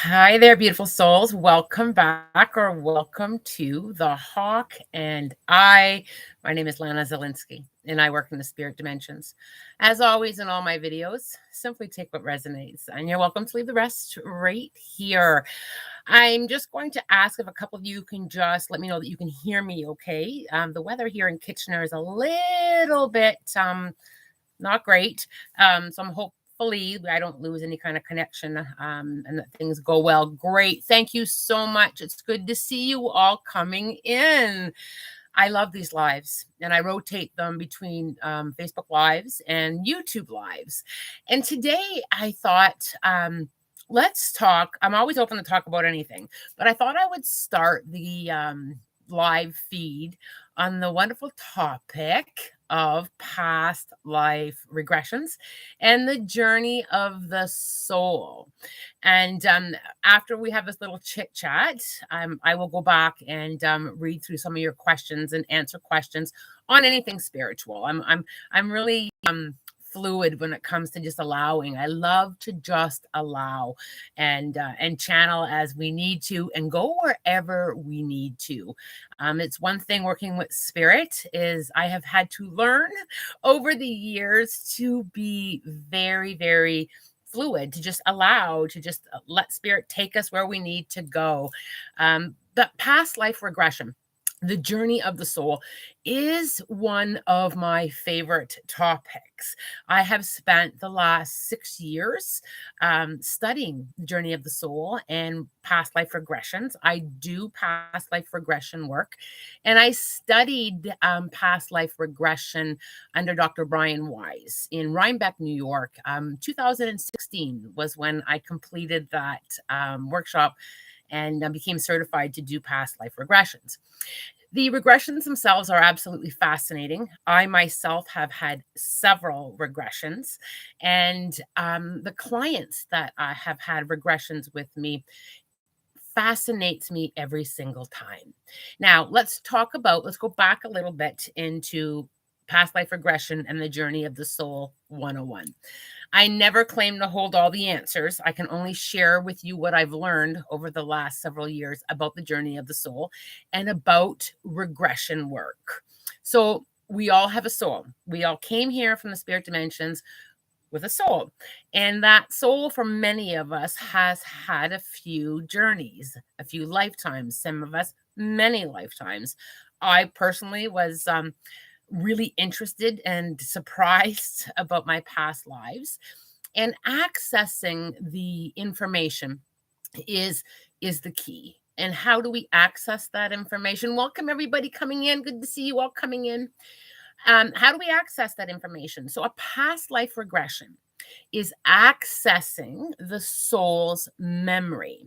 Hi there, beautiful souls. Welcome back or welcome to The Hawk and I. My name is Lana Zielinski and I work in the spirit dimensions. As always, in all my videos, simply take what resonates and you're welcome to leave the rest right here. I'm just going to ask if a couple of you can just let me know that you can hear me okay. The weather here in Kitchener is a little bit not great. So I'm hopefully I don't lose any kind of connection and that things go well. Great. Thank you so much. It's good to see you all coming in. I love these lives and I rotate them between Facebook lives and YouTube lives. And today I thought, let's talk. I'm always open to talk about anything, but I thought I would start the live feed on the wonderful topic of past life regressions and the journey of the soul. And after we have this little chit chat, I will go back and read through some of your questions and answer questions on anything spiritual. I'm really fluid when it comes to just allowing. I love to just allow and channel as we need to and go wherever we need to. It's one thing working with spirit is I have had to learn over the years to be very, very fluid, to just allow, to just let spirit take us where we need to go. But past life regression, the journey of the soul, is one of my favorite topics. I have spent the last 6 years studying the journey of the soul and past life regressions. I do past life regression work, and I studied past life regression under Dr. Brian Wise in Rhinebeck, New York. 2016 was when I completed that workshop and became certified to do past life regressions. The regressions themselves are absolutely fascinating. I myself have had several regressions, and the clients that have had regressions with me fascinates me every single time. Now, let's go back a little bit into past life regression and the journey of the soul 101. I never claim to hold all the answers. I can only share with you what I've learned over the last several years about the journey of the soul and about regression work. So, we all have a soul. We all came here from the spirit dimensions with a soul. And that soul, for many of us, has had a few journeys, a few lifetimes, some of us, many lifetimes. I personally was really interested and surprised about my past lives, and accessing the information is the key. And how do we access that information? Welcome everybody coming in. Good to see you all coming in. How do we access that information? So a past life regression is accessing the soul's memory.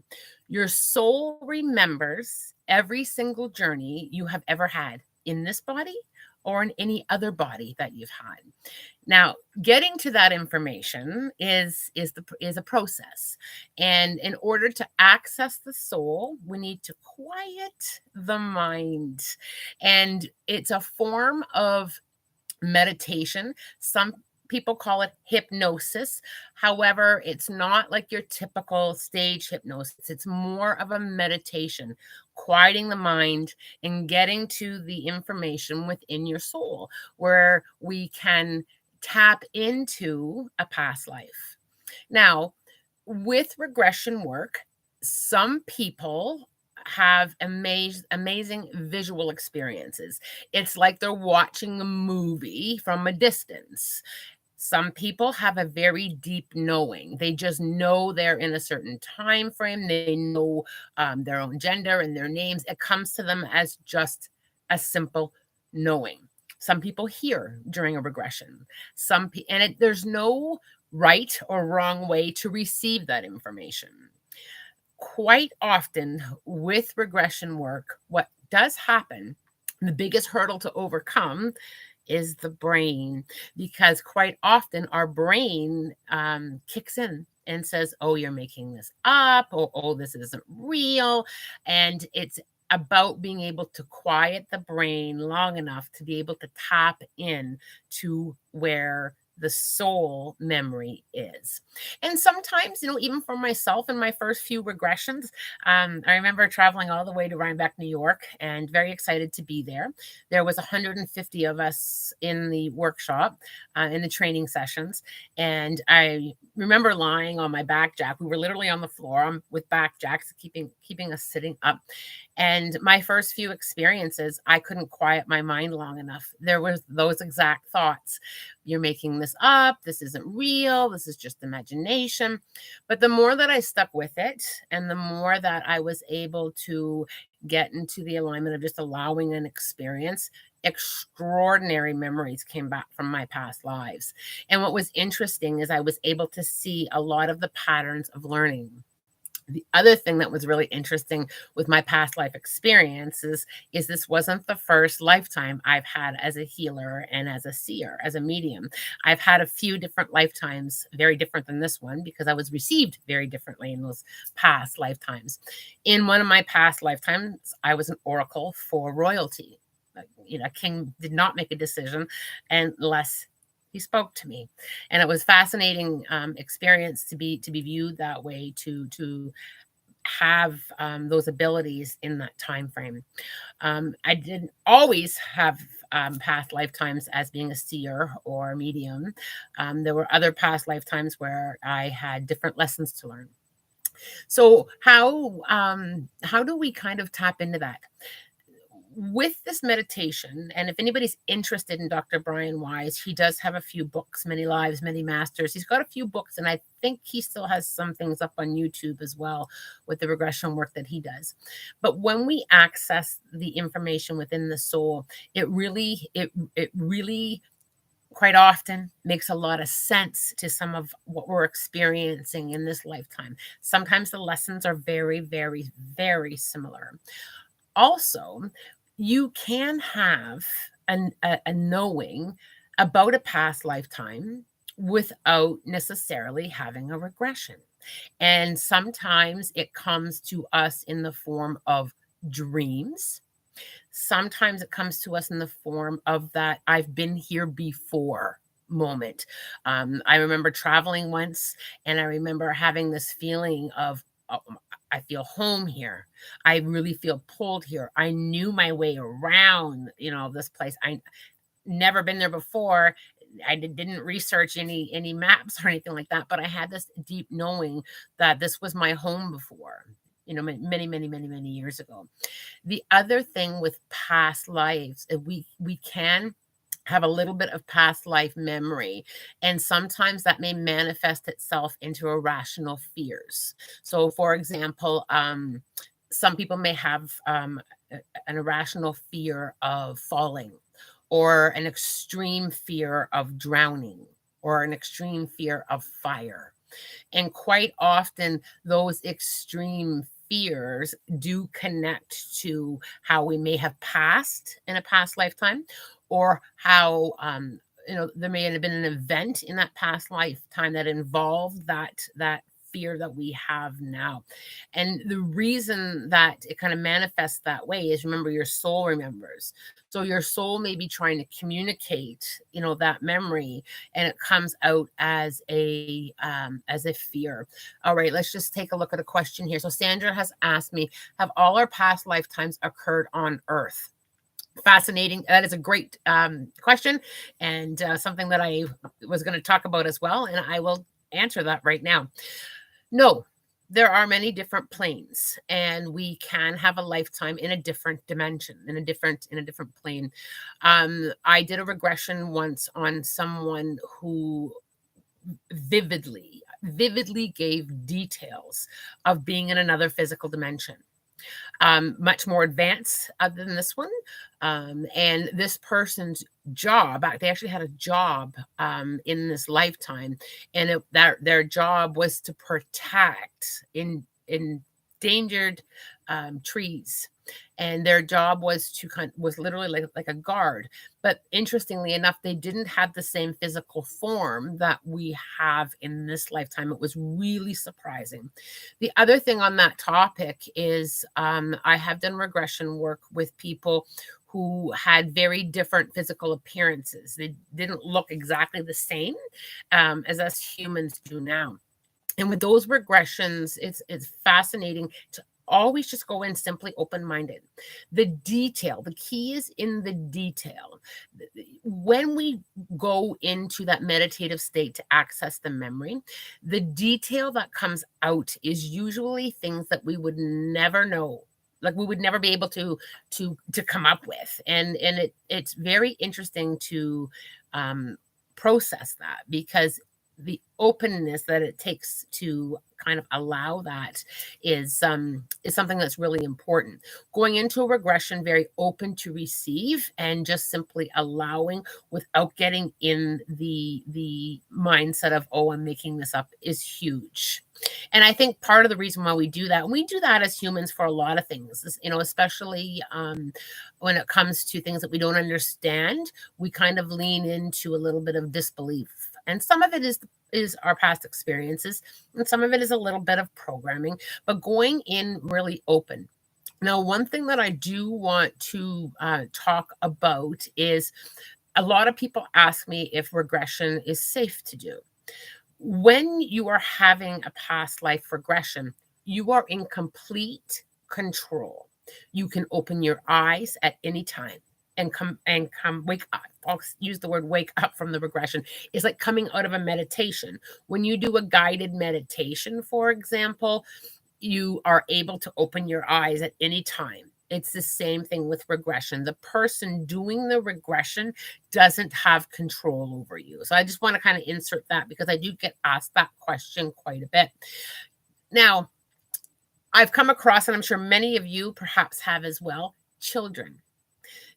Your soul remembers every single journey you have ever had in this body or in any other body that you've had. Now, getting to that information is a process. And in order to access the soul, we need to quiet the mind. And it's a form of meditation. Some people call it hypnosis. However, it's not like your typical stage hypnosis. It's more of a meditation, quieting the mind and getting to the information within your soul where we can tap into a past life. Now, with regression work, some people have amazing visual experiences. It's like they're watching a movie from a distance. Some people have a very deep knowing. They just know they're in a certain time frame. They know their own gender and their names. It comes to them as just a simple knowing. Some people hear during a regression. There's no right or wrong way to receive that information. Quite often with regression work, what does happen, the biggest hurdle to overcome is the brain, because quite often our brain kicks in and says, oh, you're making this up, or oh, this isn't real. And it's about being able to quiet the brain long enough to be able to tap in to where the soul memory is. And sometimes, even for myself in my first few regressions, I remember traveling all the way to Rhinebeck, New York, and very excited to be there. There was 150 of us in the workshop, in the training sessions, and I remember lying on my back jack. We were literally on the floor with back jacks, keeping us sitting up. And my first few experiences, I couldn't quiet my mind long enough. There was those exact thoughts. You're making this up. This isn't real. This is just imagination. But the more that I stuck with it, and the more that I was able to get into the alignment of just allowing an experience, extraordinary memories came back from my past lives. And what was interesting is I was able to see a lot of the patterns of learning. The other thing that was really interesting with my past life experiences is this wasn't the first lifetime I've had as a healer and as a seer, as a medium. I've had a few different lifetimes, very different than this one, because I was received very differently in those past lifetimes. In one of my past lifetimes, I was an oracle for royalty. A king did not make a decision unless he spoke to me, and it was fascinating experience to be viewed that way, to have those abilities in that time frame. I didn't always have past lifetimes as being a seer or a medium. There were other past lifetimes where I had different lessons to learn. So how do we kind of tap into that? With this meditation, and if anybody's interested in Dr. Brian Wise, he does have a few books, Many Lives, Many Masters. He's got a few books, and I think he still has some things up on YouTube as well with the regression work that he does. But when we access the information within the soul, it really quite often makes a lot of sense to some of what we're experiencing in this lifetime. Sometimes the lessons are very, very, very similar. Also, you can have a knowing about a past lifetime without necessarily having a regression. And sometimes it comes to us in the form of dreams. Sometimes it comes to us in the form of that I've been here before moment. I remember traveling once, and I remember having this feeling of, oh, I feel home here. I really feel pulled here. I knew my way around, this place. I never been there before. I didn't research any maps or anything like that, but I had this deep knowing that this was my home before, many, many, many, many years ago. The other thing with past lives, we can have a little bit of past life memory, and sometimes that may manifest itself into irrational fears. So, for example, some people may have an irrational fear of falling, or an extreme fear of drowning, or an extreme fear of fire. And quite often, those extreme fears do connect to how we may have passed in a past lifetime, or how there may have been an event in that past lifetime that involved that fear that we have now. And the reason that it kind of manifests that way is, remember, your soul remembers. So your soul may be trying to communicate, that memory, and it comes out as a fear. All right, let's just take a look at a question here. So Sandra has asked me, have all our past lifetimes occurred on Earth? Fascinating. That is a great question, and something that I was going to talk about as well, and I will answer that right now. No, there are many different planes, and we can have a lifetime in a different dimension, in a different plane. I did a regression once on someone who vividly gave details of being in another physical dimension. Much more advanced other than this one. And this person's job, they actually had a job in this lifetime, and their job was to protect endangered trees. And their job was literally like a guard. But interestingly enough, they didn't have the same physical form that we have in this lifetime. It was really surprising. The other thing on that topic is I have done regression work with people who had very different physical appearances. They didn't look exactly the same as us humans do now. And with those regressions, it's fascinating to always just go in simply open-minded. The detail, the key is in the detail. When we go into that meditative state to access the memory, the detail that comes out is usually things that we would never know. Like we would never be able to come up with. And it's very interesting to process that, because the openness that it takes to kind of allow that is something that's really important. Going into a regression very open to receive and just simply allowing without getting in the mindset of, oh, I'm making this up, is huge. And I think part of the reason why we do that, and we do that as humans for a lot of things, is, especially when it comes to things that we don't understand, we kind of lean into a little bit of disbelief. And some of it is our past experiences, and some of it is a little bit of programming, but going in really open. Now, one thing that I do want to talk about is a lot of people ask me if regression is safe to do. When you are having a past life regression, you are in complete control. You can open your eyes at any time and come wake up. I'll use the word wake up from the regression. It's like coming out of a meditation. When you do a guided meditation, for example, you are able to open your eyes at any time. It's the same thing with regression. The person doing the regression doesn't have control over you. So I just want to kind of insert that, because I do get asked that question quite a bit. Now, I've come across, and I'm sure many of you perhaps have as well, children.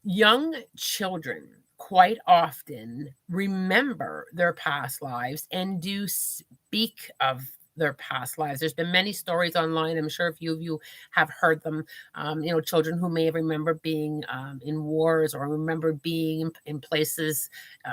Young children quite often remember their past lives and do speak of their past lives. There's been many stories online. I'm sure a few of you have heard them. Children who may have remembered being in wars, or remember being in places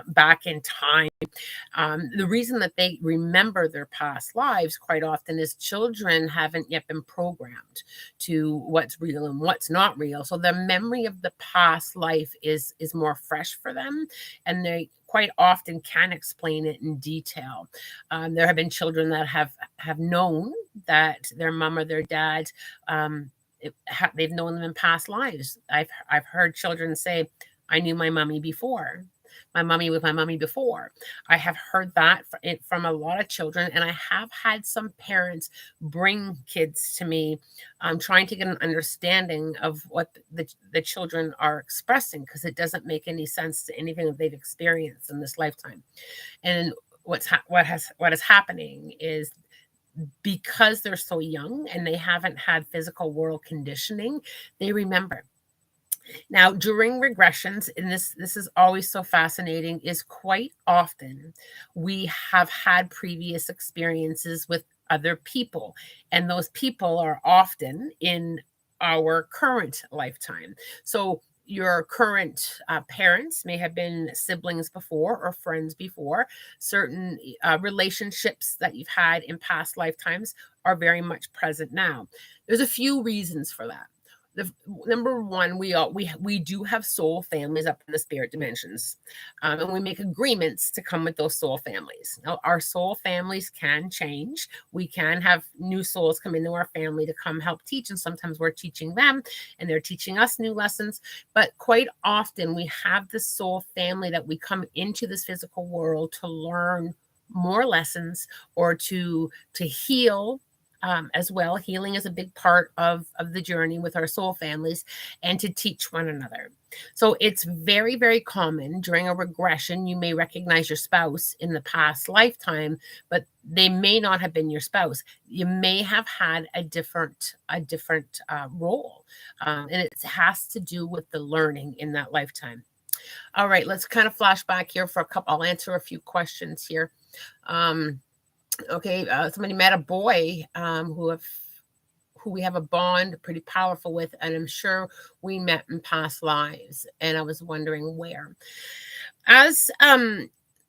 back in time. The reason that they remember their past lives quite often is children haven't yet been programmed to what's real and what's not real. So the memory of the past life is more fresh for them, and they quite often can explain it in detail. There have been children that have known that their mom or their dad, they've known them in past lives. I've heard children say, "I knew my mommy before. My mommy was my mommy before." I have heard that from a lot of children, and I have had some parents bring kids to me, trying to get an understanding of what the children are expressing, because it doesn't make any sense to anything that they've experienced in this lifetime. And what is happening is, because they're so young and they haven't had physical world conditioning, they remember. Now, during regressions, and this is always so fascinating, is quite often we have had previous experiences with other people, and those people are often in our current lifetime. So your current parents may have been siblings before or friends before. Certain relationships that you've had in past lifetimes are very much present now. There's a few reasons for that. Number one, we do have soul families up in the spirit dimensions, and we make agreements to come with those soul families. Now, our soul families can change. We can have new souls come into our family to come help teach, and sometimes we're teaching them, and they're teaching us new lessons. But quite often, we have this soul family that we come into this physical world to learn more lessons, or to heal. As well, healing is a big part of the journey with our soul families, and to teach one another. So it's very, very common during a regression. You may recognize your spouse in the past lifetime, but they may not have been your spouse. You may have had a different role, and it has to do with the learning in that lifetime. All right, let's kind of flash back here for a couple. I'll answer a few questions here. Okay, somebody met a boy who we have a bond pretty powerful with, and I'm sure we met in past lives, and I was wondering where. As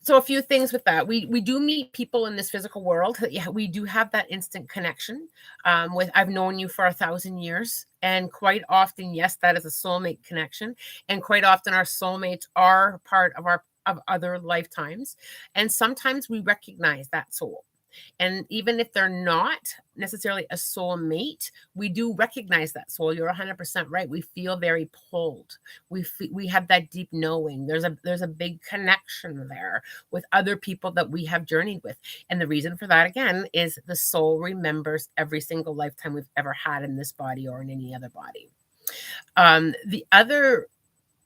So a few things with that. We do meet people in this physical world. Yeah, we do have that instant connection. With I've known you for 1,000 years, and quite often, yes, that is a soulmate connection. And quite often, our soulmates are part of our of other lifetimes, and sometimes we recognize that soul. And even if they're not necessarily a soul mate, we do recognize that soul. You're 100% right. We feel very pulled. We have that deep knowing. There's a big connection there with other people that we have journeyed with. And the reason for that, again, is the soul remembers every single lifetime we've ever had in this body or in any other body. The other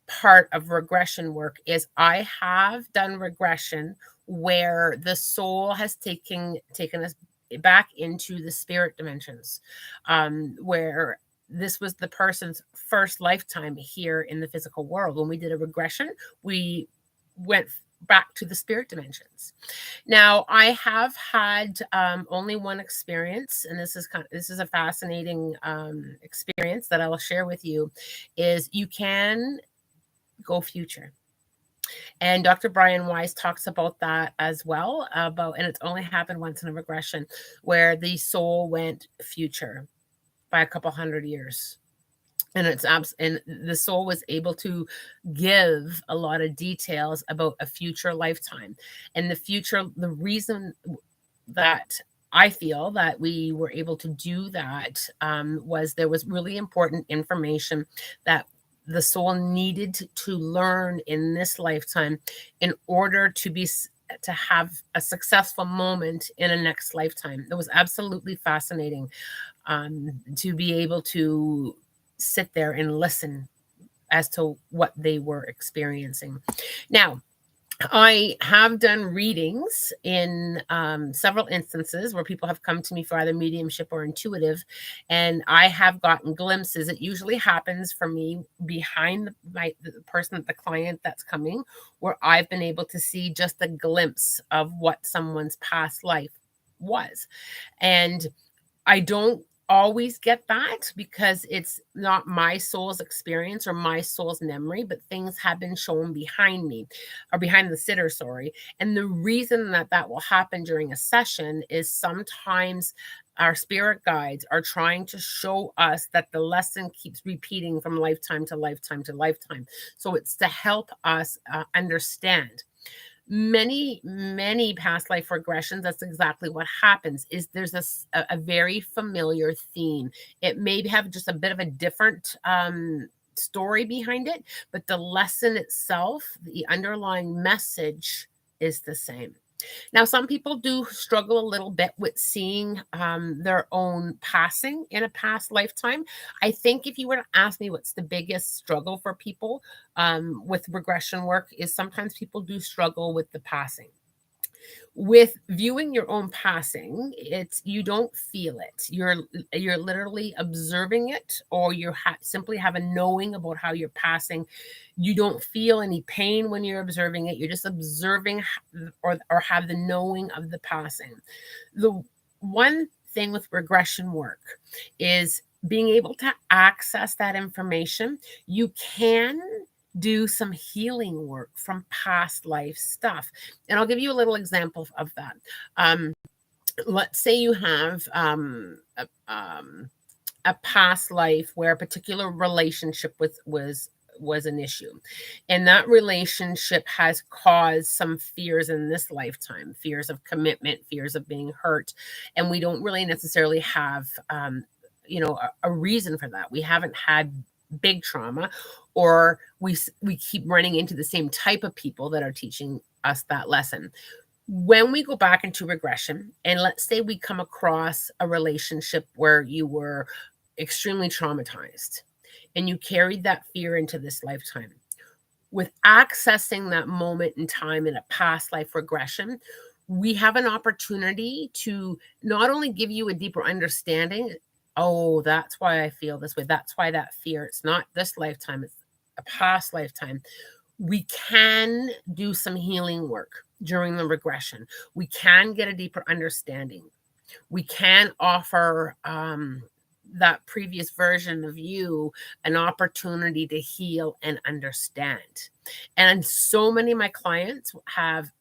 part of regression work is I have done regression where the soul has taken us back into the spirit dimensions, where this was the person's first lifetime here in the physical world. When we did a regression, we went back to the spirit dimensions. Now, I have had only one experience, and this is a fascinating experience that I will share with you. Is you can go future. And Dr. Brian Weiss talks about that as well, and it's only happened once in a regression where the soul went future by a couple hundred years. And and the soul was able to give a lot of details about a future lifetime. And the reason that I feel that we were able to do that was there was really important information that the soul needed to learn in this lifetime in order to have a successful moment in a next lifetime. It was absolutely fascinating to be able to sit there and listen as to what they were experiencing. Now, I have done readings in several instances where people have come to me for either mediumship or intuitive, and I have gotten glimpses. It usually happens for me behind the client that's coming, where I've been able to see just a glimpse of what someone's past life was. And I don't always get that because it's not my soul's experience or my soul's memory, but things have been shown behind me or behind the sitter, sorry. And the reason that that will happen during a session is sometimes our spirit guides are trying to show us that the lesson keeps repeating from lifetime to lifetime to lifetime. So it's to help us understand. Many past life regressions, that's exactly what happens. Is there's a very familiar theme. It may have just a bit of a different story behind it, but the lesson itself, the underlying message, is the same. Now, some people do struggle a little bit with seeing their own passing in a past lifetime. I think if you were to ask me what's the biggest struggle for people with regression work, is sometimes people do struggle with the passing. With viewing your own passing, you don't feel it. You're literally observing it, or simply have a knowing about how you're passing. You don't feel any pain when you're observing it. You're just observing or have the knowing of the passing. The one thing with regression work is being able to access that information. You can do some healing work from past life stuff. And I'll give you a little example of that. Let's say you have a past life where a particular relationship was an issue, and that relationship has caused some fears in this lifetime, fears of commitment, fears of being hurt, and we don't really necessarily have a reason for that. We haven't had big trauma, or we keep running into the same type of people that are teaching us that lesson. When we go back into regression, and let's say we come across a relationship where you were extremely traumatized and you carried that fear into this lifetime, with accessing that moment in time in a past life regression, we have an opportunity to not only give you a deeper understanding. Oh, that's why I feel this way. That's why that fear. It's not this lifetime, it's a past lifetime. We can do some healing work during the regression. We can get a deeper understanding. We can offer that previous version of you an opportunity to heal and understand. And so many of my clients have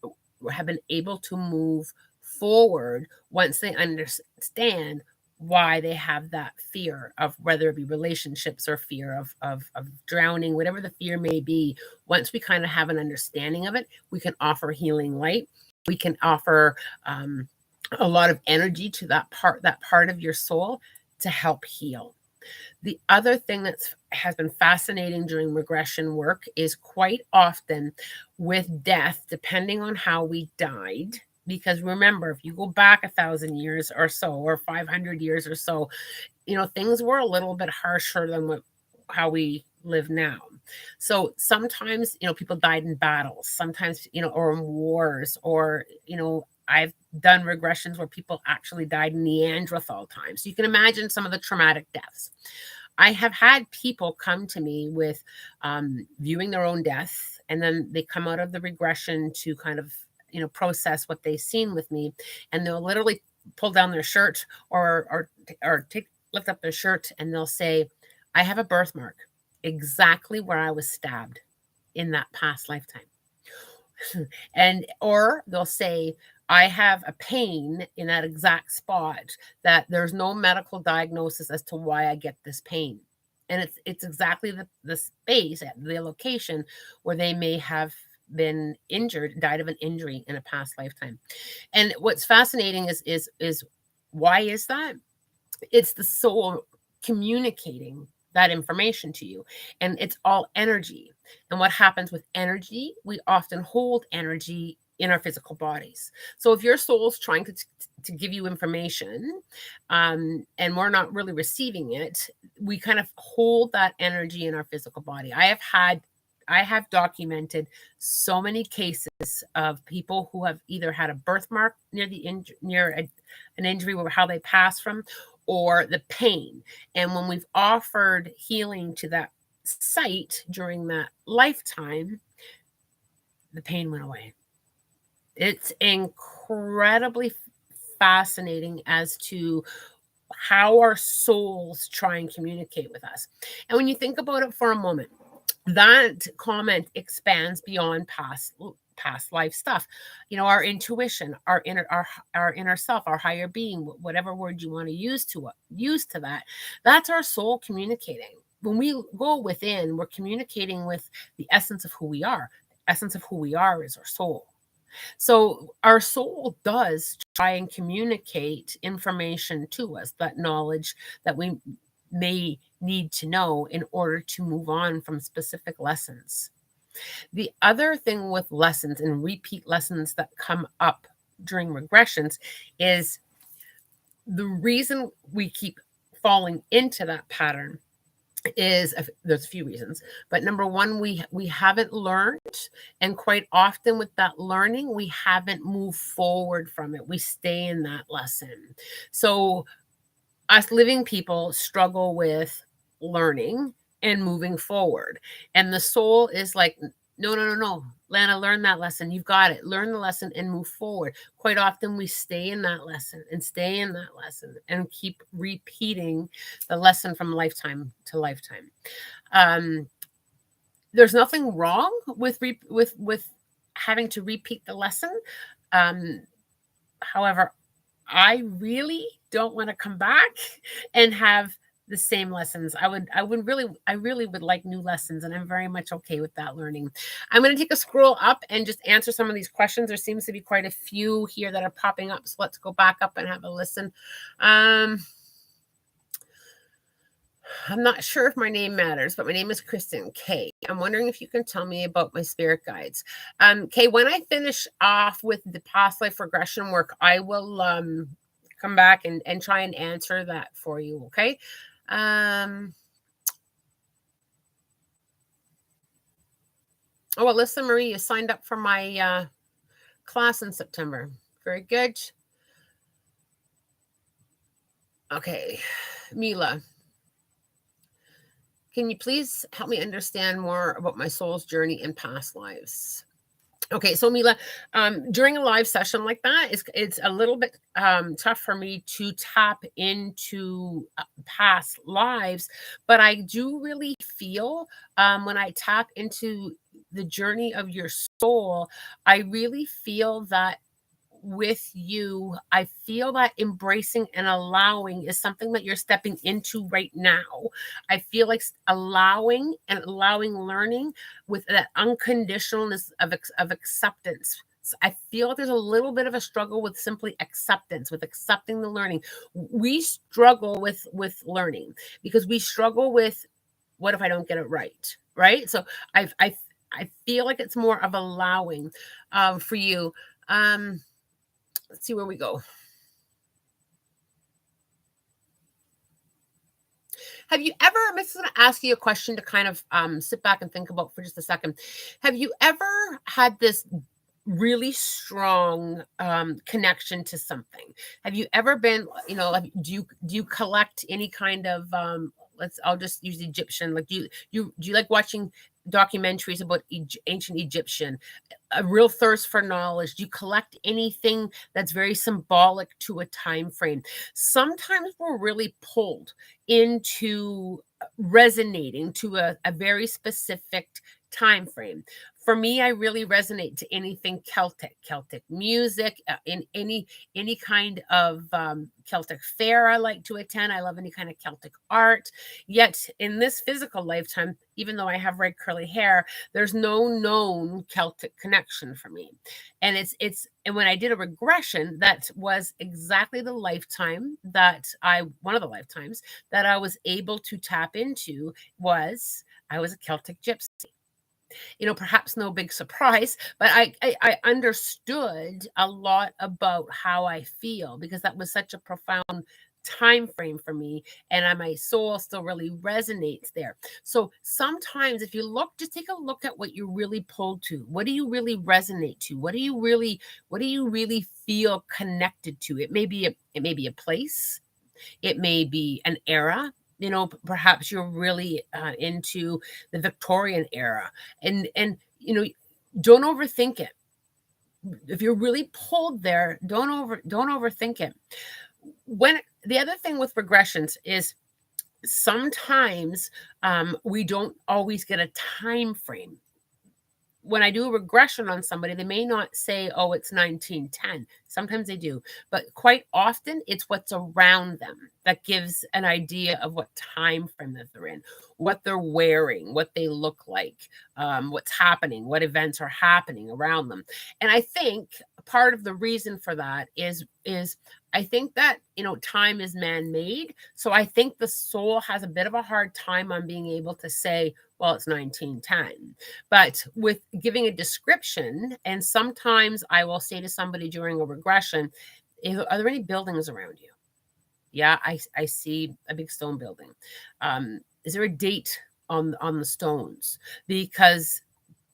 have been able to move forward once they understand why they have that fear of, whether it be relationships or fear of drowning, whatever the fear may be. Once we kind of have an understanding of it, we can offer healing light. We can offer a lot of energy to that part of your soul to help heal. The other thing that has been fascinating during regression work is quite often with death, depending on how we died. Because remember, if you go back 1,000 years or so, or 500 years or so, things were a little bit harsher than how we live now. So sometimes, people died in battles, sometimes, or in wars, or, I've done regressions where people actually died in Neanderthal times. So you can imagine some of the traumatic deaths. I have had people come to me with viewing their own death, and then they come out of the regression to kind of, process what they've seen with me, and they'll literally pull down their shirt or lift up their shirt, and they'll say, I have a birthmark exactly where I was stabbed in that past lifetime. Or they'll say, I have a pain in that exact spot that there's no medical diagnosis as to why I get this pain. And it's exactly the space at the location where they may have been injured, died of an injury in a past lifetime. And what's fascinating is why is that? It's the soul communicating that information to you, and it's all energy. And what happens with energy, we often hold energy in our physical bodies. So if your soul's trying to give you information, and we're not really receiving it, we kind of hold that energy in our physical body. I have documented so many cases of people who have either had a birthmark near an injury, or how they pass from, or the pain. And when we've offered healing to that site during that lifetime, the pain went away. It's incredibly fascinating as to how our souls try and communicate with us. And when you think about it for a moment, that comment expands beyond past life stuff. Our intuition, our inner self, our higher being, whatever word you want to use to that, that's our soul communicating. When we go within, we're communicating with the essence of who we are. The essence of who we are is our soul. So our soul does try and communicate information to us, that knowledge that we may need to know in order to move on from specific lessons. The other thing with lessons and repeat lessons that come up during regressions is the reason we keep falling into that pattern is, there's a few reasons, but number one, we haven't learned, and quite often with that learning, we haven't moved forward from it. We stay in that lesson. So us living people struggle with learning and moving forward, and the soul is like, no, Lana, learn that lesson. You've got it. Learn the lesson and move forward. Quite often we stay in that lesson and keep repeating the lesson from lifetime to lifetime. There's nothing wrong with having to repeat the lesson. However, I really don't want to come back and have the same lessons. I really would like new lessons, and I'm very much okay with that learning. I'm going to take a scroll up and just answer some of these questions. There seems to be quite a few here that are popping up. So let's go back up and have a listen. I'm not sure if my name matters, but my name is Kristen K. I'm wondering if you can tell me about my spirit guides. Kay, when I finish off with the past life regression work, I will come back and try and answer that for you, okay? Oh, Alyssa Marie, you signed up for my class in September. Very good. Okay, Mila, can you please help me understand more about my soul's journey in past lives? Okay, so Mila, during a live session like that, it's a little bit tough for me to tap into past lives, but I do really feel when I tap into the journey of your soul, I really feel that with you, I feel that embracing and allowing is something that you're stepping into right now. I feel like allowing and allowing learning with that unconditionalness of acceptance. So I feel like there's a little bit of a struggle with simply acceptance, with accepting the learning. We struggle with learning because we struggle with, what if I don't get it right? Right. So I feel like it's more of allowing for you. Let's see where we go. Have you ever, I'm just going to ask you a question to kind of sit back and think about for just a second. Have you ever had this really strong connection to something? Have you ever been, do you collect any kind of I'll just use Egyptian, like do you like watching documentaries about ancient Egyptian, a real thirst for knowledge? Do you collect anything that's very symbolic to a time frame? Sometimes we're really pulled into resonating to a very specific time frame. For me, I really resonate to anything Celtic music, in any kind of Celtic fair I like to attend. I love any kind of Celtic art. Yet in this physical lifetime, even though I have red curly hair, there's no known Celtic connection for me. And and when I did a regression, that was exactly the lifetime that one of the lifetimes that I was able to tap into was I was a Celtic gypsy. Perhaps no big surprise, but I understood a lot about how I feel because that was such a profound time frame for me, and my soul still really resonates there. So sometimes if you look, just take a look at what you're really pulled to. What do you really resonate to? What do you really feel connected to? It may be a place, it may be an era. Perhaps you're really into the Victorian era, and don't overthink it. If you're really pulled there, don't overthink it. When the other thing with regressions is sometimes we don't always get a time frame. When I do a regression on somebody, they may not say, oh, it's 1910. Sometimes they do, but quite often it's what's around them that gives an idea of what time frame that they're in, what they're wearing, what they look like, what's happening, what events are happening around them. And I think part of the reason for that is I think that, time is man-made. So I think the soul has a bit of a hard time on being able to say, well, it's 1910. But with giving a description, and sometimes I will say to somebody during a regression, are there any buildings around you? Yeah, I see a big stone building. Is there a date on the stones? Because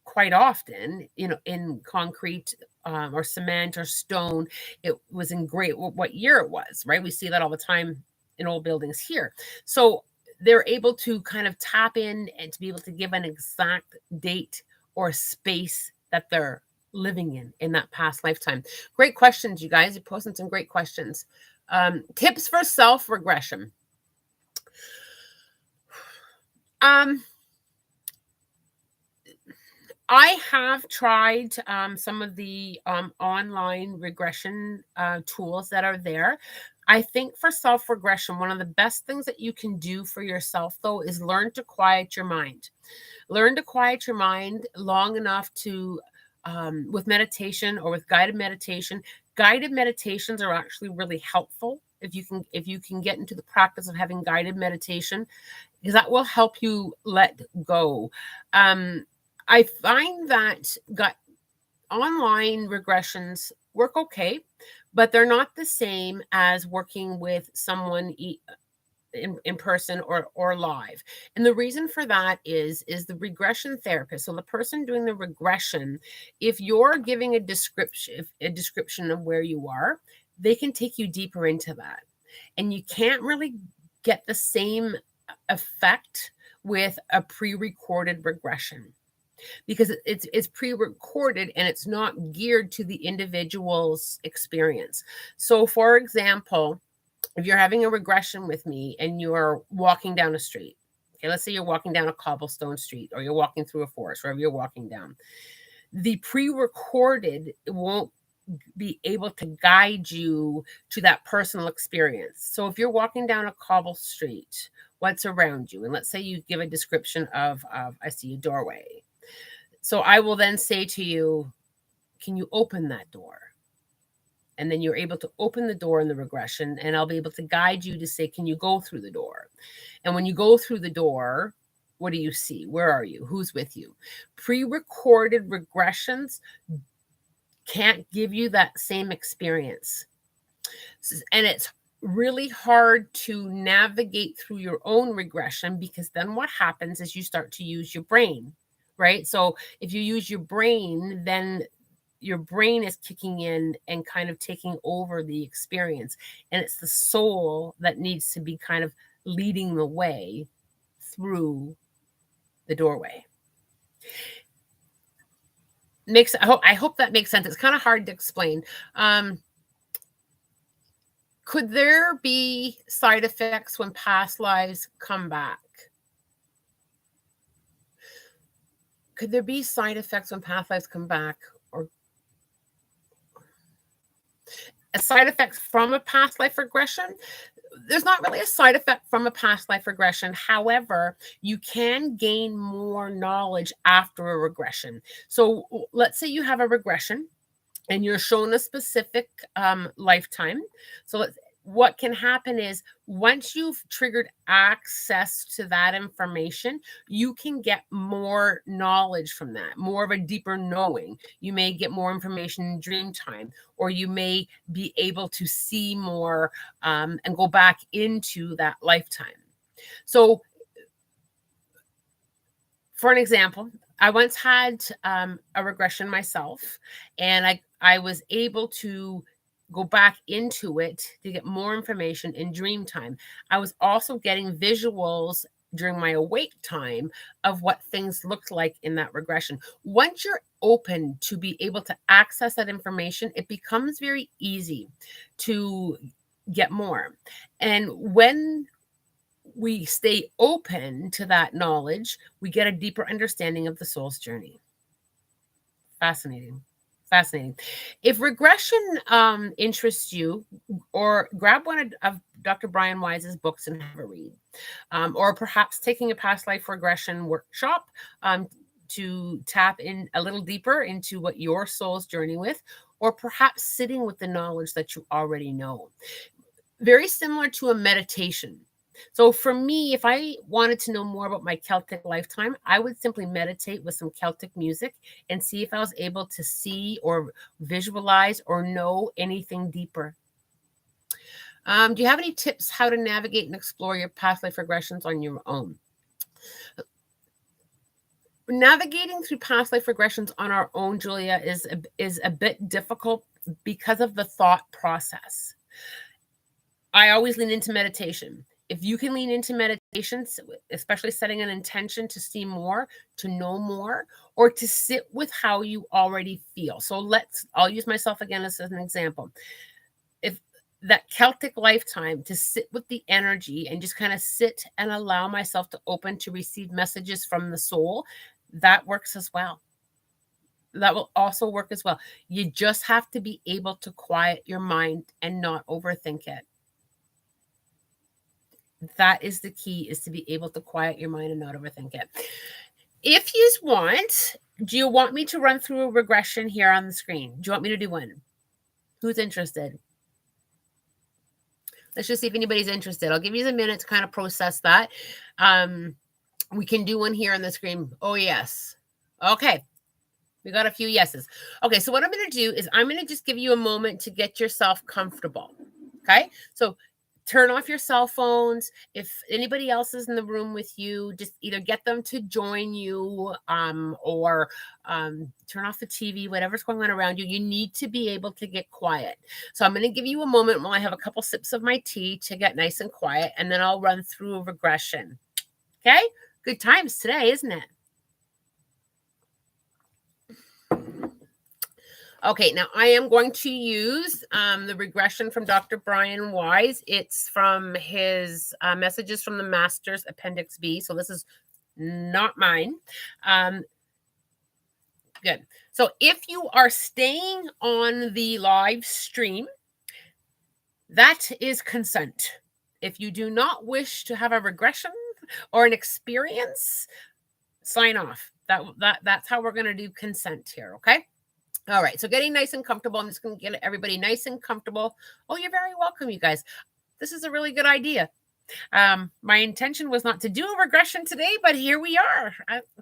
quite often, in concrete or cement or stone, it was engraved what year it was, right? We see that all the time in old buildings here. So they're able to kind of tap in and to be able to give an exact date or space that they're living in that past lifetime. Great questions, you guys. You're posting some great questions. Tips for self-regression. I have tried some of the online regression tools that are there. I think for self-regression, one of the best things that you can do for yourself, though, is learn to quiet your mind. Learn to quiet your mind long enough to, with meditation or with guided meditation. Guided meditations are actually really helpful if you can get into the practice of having guided meditation, because that will help you let go. I find that online regressions work okay, but they're not the same as working with someone in person or live. And the reason for that is the regression therapist. So the person doing the regression, if you're giving a description of where you are, they can take you deeper into that. And you can't really get the same effect with a pre-recorded regression, because it's pre-recorded and it's not geared to the individual's experience. So for example, if you're having a regression with me and you're walking down a street, Okay, let's say you're walking down a cobblestone street, or you're walking through a forest, wherever you're walking down. The pre-recorded won't be able to guide you to that personal experience. So if you're walking down a cobble street, what's around you? And let's say you give a description of I see a doorway. So I will then say to you, can you open that door? And then you're able to open the door in the regression, and I'll be able to guide you to say, can you go through the door? And when you go through the door, what do you see? Where are you? Who's with you? Pre-recorded regressions can't give you that same experience. And it's really hard to navigate through your own regression, because then what happens is you start to use your brain, right? So if you use your brain, then your brain is kicking in and kind of taking over the experience. And it's the soul that needs to be kind of leading the way through the doorway. I hope that makes sense. It's kind of hard to explain. Could there be side effects when past lives come back? Could there be side effects when past lives come back, or a side effect from a past life regression? There's not really a side effect from a past life regression. However, you can gain more knowledge after a regression. So let's say you have a regression and you're shown a specific lifetime. So what can happen is, once you've triggered access to that information, you can get more knowledge from that, more of a deeper knowing. You may get more information in dream time, or you may be able to see more and go back into that lifetime. So for an example, I once had a regression myself, and I was able to go back into it to get more information in dream time. I was also getting visuals during my awake time of what things looked like in that regression. Once you're open to be able to access that information, it becomes very easy to get more. And when we stay open to that knowledge, we get a deeper understanding of the soul's journey. Fascinating. Fascinating. If regression interests you, or grab one of Dr. Brian Wise's books and have a read, or perhaps taking a past life regression workshop to tap in a little deeper into what your soul's journey with, or perhaps sitting with the knowledge that you already know. Very similar to a meditation. So for me, if I wanted to know more about my Celtic lifetime, I would simply meditate with some Celtic music and see if I was able to see or visualize or know anything deeper. Do you have any tips how to navigate and explore your past life regressions on your own? Navigating through past life regressions on our own, Julia, is a bit difficult because of the thought process. I always lean into meditation. If you can lean into meditation, especially setting an intention to see more, to know more, or to sit with how you already feel. So I'll use myself again as an example. If that Celtic lifetime, to sit with the energy and just kind of sit and allow myself to open to receive messages from the soul, that works as well. That will also work as well. You just have to be able to quiet your mind and not overthink it. That is the key, is to be able to quiet your mind and not overthink it. If you want, do you want me to run through a regression here on the screen? Do you want me to do one? Who's interested? Let's just see if anybody's interested. I'll give you a minute to kind of process that. We can do one here on the screen. Oh, yes. Okay. We got a few yeses. Okay, so what I'm going to do is I'm going to just give you a moment to get yourself comfortable. Okay, so turn off your cell phones. If anybody else is in the room with you, just either get them to join you or turn off the TV, whatever's going on around you. You need to be able to get quiet. So I'm going to give you a moment while I have a couple sips of my tea to get nice and quiet, and then I'll run through a regression. Okay, good times today, isn't it? Okay, now I am going to use the regression from Dr. Brian Wise. It's from his Messages from the Masters, Appendix B. So this is not mine. Good. So if you are staying on the live stream, that is consent. If you do not wish to have a regression or an experience, sign off. That's how we're going to do consent here, okay? All right, so getting nice and comfortable. I'm just going to get everybody nice and comfortable. Oh, you're very welcome, you guys. This is a really good idea. My intention was not to do a regression today, but here we are.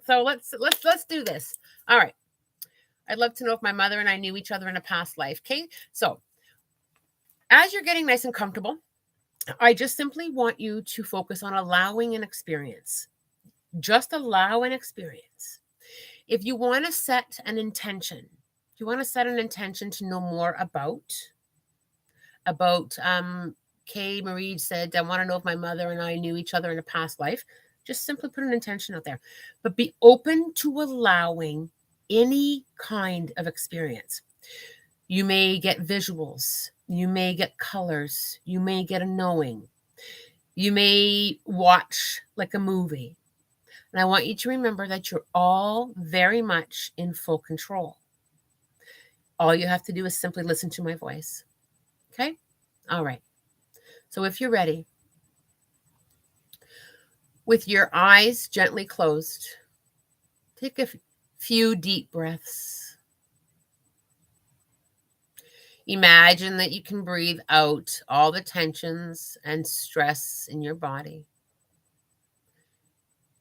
So let's do this. All right. I'd love to know if my mother and I knew each other in a past life. Okay, so as you're getting nice and comfortable, I just simply want you to focus on allowing an experience. Just allow an experience. If you want to set an intention, if you want to set an intention to know more about Kay Marie said, I want to know if my mother and I knew each other in a past life. Just simply put an intention out there, but be open to allowing any kind of experience. You may get visuals, you may get colors, you may get a knowing, you may watch like a movie. And I want you to remember that you're all very much in full control. All you have to do is simply listen to my voice. Okay? All right. So if you're ready, with your eyes gently closed, take a few deep breaths. Imagine that you can breathe out all the tensions and stress in your body.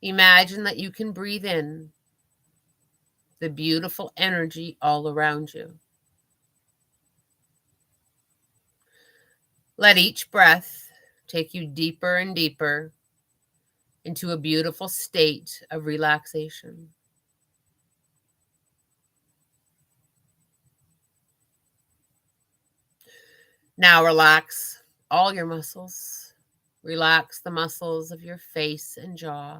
Imagine that you can breathe in the beautiful energy all around you. Let each breath take you deeper and deeper into a beautiful state of relaxation. Now relax all your muscles. Relax the muscles of your face and jaw.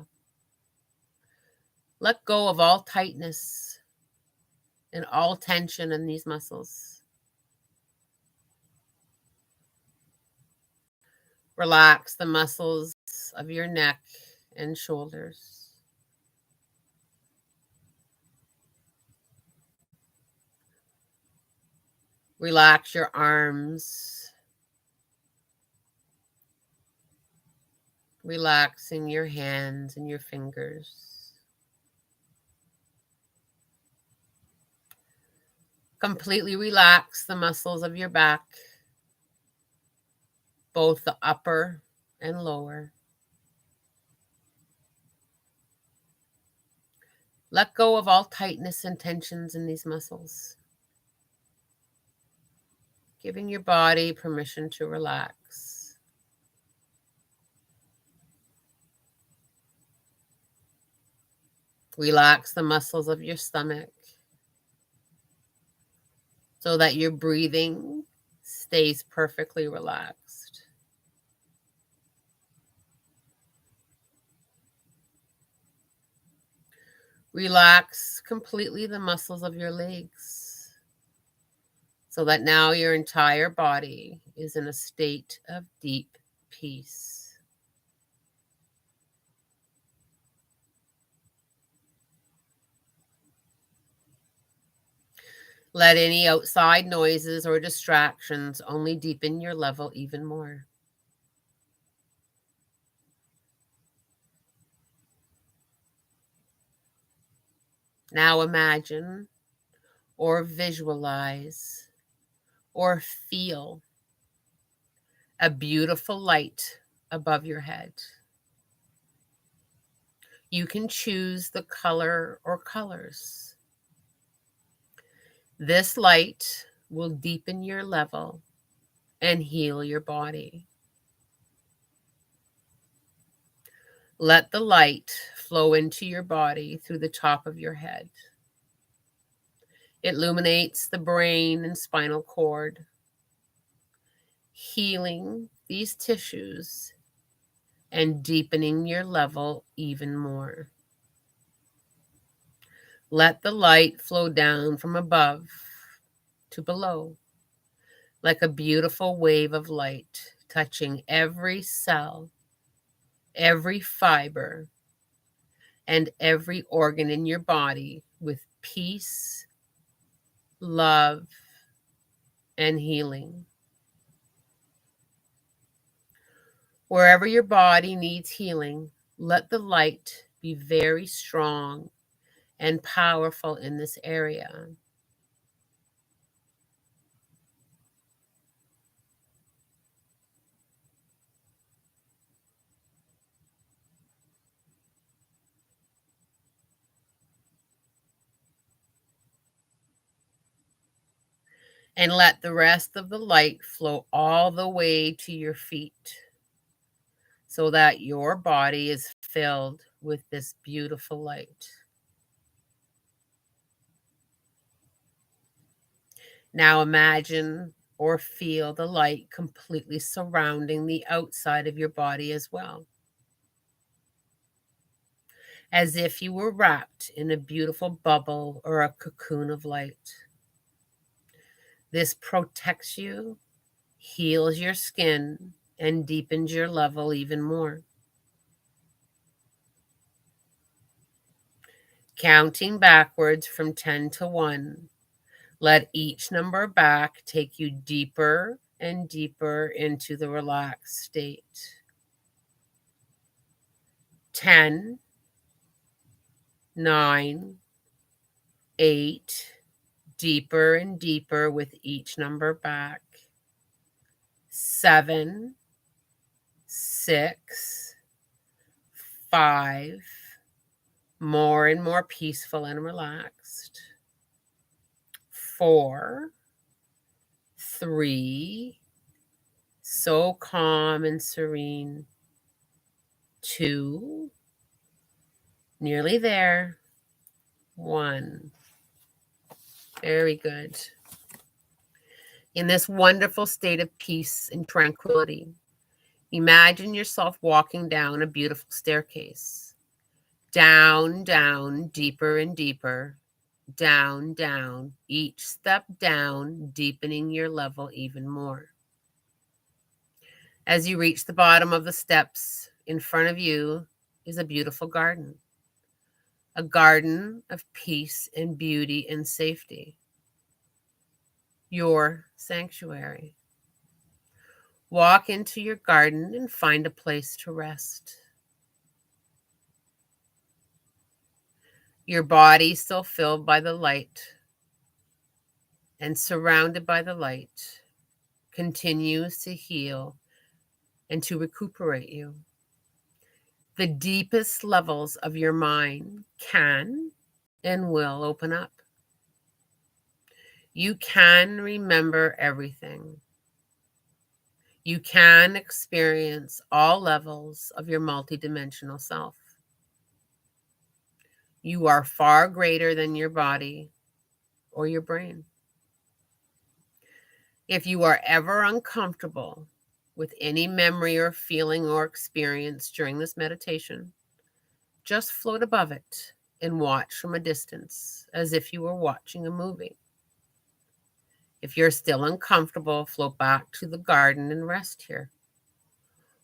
Let go of all tightness and all tension in these muscles. Relax the muscles of your neck and shoulders. Relax your arms. Relaxing your hands and your fingers. Completely relax the muscles of your back, both the upper and lower. Let go of all tightness and tensions in these muscles, giving your body permission to relax. Relax the muscles of your stomach so that your breathing stays perfectly relaxed. Relax completely the muscles of your legs so that now your entire body is in a state of deep peace. Let any outside noises or distractions only deepen your level even more. Now imagine or visualize or feel a beautiful light above your head. You can choose the color or colors. This light will deepen your level and heal your body. Let the light flow into your body through the top of your head. It illuminates the brain and spinal cord, healing these tissues and deepening your level even more. Let the light flow down from above to below, like a beautiful wave of light, touching every cell, every fiber, and every organ in your body with peace, love, and healing. Wherever your body needs healing, let the light be very strong and powerful in this area. And let the rest of the light flow all the way to your feet so that your body is filled with this beautiful light. Now imagine or feel the light completely surrounding the outside of your body as well, as if you were wrapped in a beautiful bubble or a cocoon of light. This protects you, heals your skin, and deepens your level even more. Counting backwards from 10 to 1, let each number back take you deeper and deeper into the relaxed state. 10, 9, 8, deeper and deeper with each number back. 7, 6, 5, more and more peaceful and relaxed. 4, 3, so calm and serene. 2, nearly there. 1. Very good. In this wonderful state of peace and tranquility, imagine yourself walking down a beautiful staircase. Down, down, deeper and deeper. Down, down, each step down, deepening your level even more. As you reach the bottom of the steps, in front of you is a beautiful garden. A garden of peace and beauty and safety. Your sanctuary. Walk into your garden and find a place to rest. Your body still filled by the light and surrounded by the light continues to heal and to recuperate you. The deepest levels of your mind can and will open up. You can remember everything. You can experience all levels of your multidimensional self. You are far greater than your body or your brain. If you are ever uncomfortable with any memory or feeling or experience during this meditation, just float above it and watch from a distance as if you were watching a movie. If you're still uncomfortable, float back to the garden and rest here.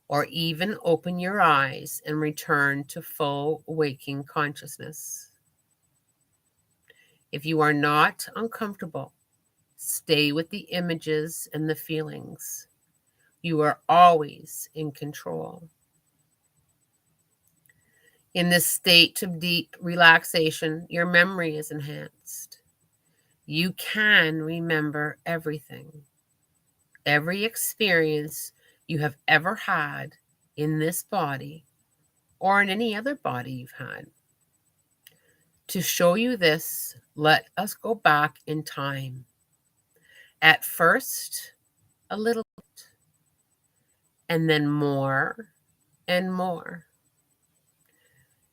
Or even open your eyes and return to full waking consciousness. If you are not uncomfortable, stay with the images and the feelings. You are always in control. In this state of deep relaxation, your memory is enhanced. You can remember everything, every experience you have ever had in this body or in any other body you've had. To show you this, let us go back in time. At first, a little bit, and then more and more.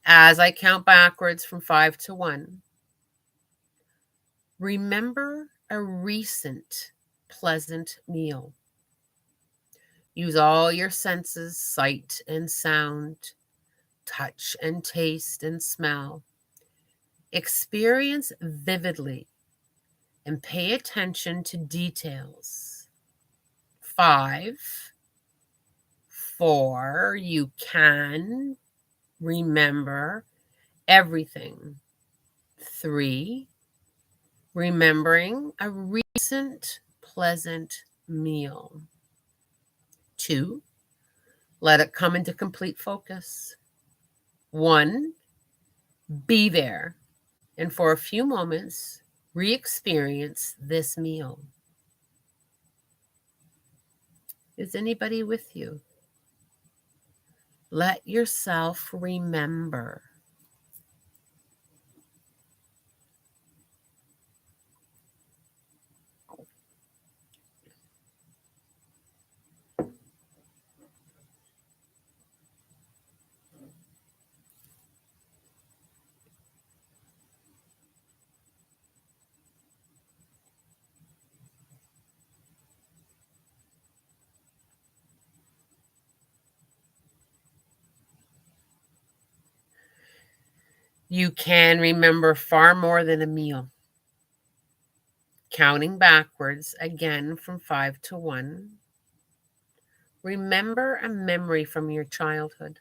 As I count backwards from 5 to 1, remember a recent pleasant meal. Use all your senses, sight and sound, touch and taste and smell. Experience vividly and pay attention to details. 5, 4, you can remember everything. 3, remembering a recent pleasant meal. 2, let it come into complete focus. 1, be there, and for a few moments, re-experience this meal. Is anybody with you? Let yourself remember. You can remember far more than a meal. Counting backwards again from 5 to 1. Remember a memory from your childhood.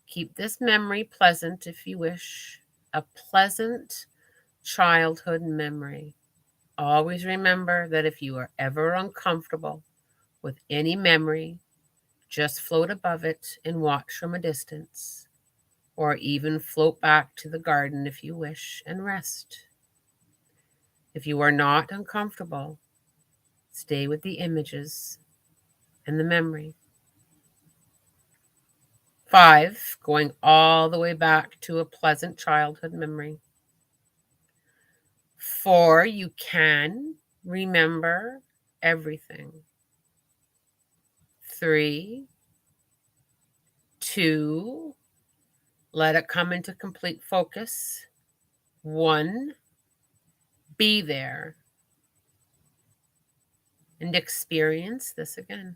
Keep this memory pleasant if you wish. A pleasant childhood memory. Always remember that if you are ever uncomfortable with any memory, just float above it and watch from a distance. Or even float back to the garden if you wish and rest. If you are not uncomfortable, stay with the images and the memory. 5, going all the way back to a pleasant childhood memory. 4, you can remember everything. 3, 2, let it come into complete focus. 1, be there and experience this again.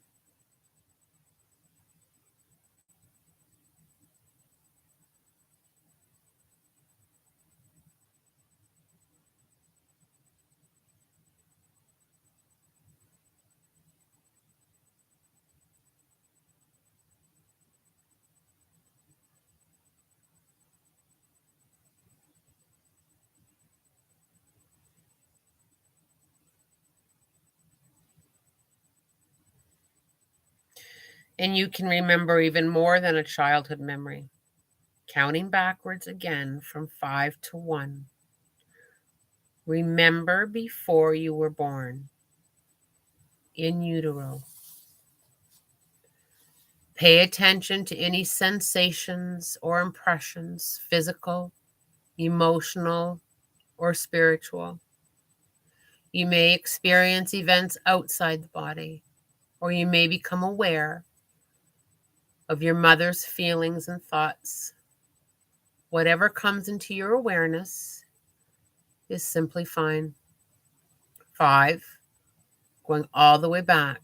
And you can remember even more than a childhood memory. Counting backwards again from 5 to 1. Remember before you were born, in utero. Pay attention to any sensations or impressions, physical, emotional, or spiritual. You may experience events outside the body, or you may become aware of your mother's feelings and thoughts. Whatever comes into your awareness is simply fine. 5, going all the way back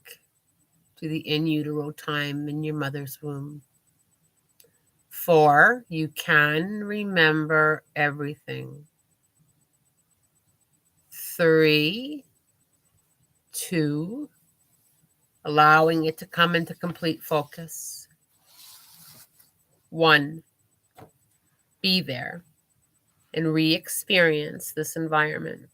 to the in utero time in your mother's womb. 4, you can remember everything. 3, 2, allowing it to come into complete focus. 1, be there and re-experience this environment.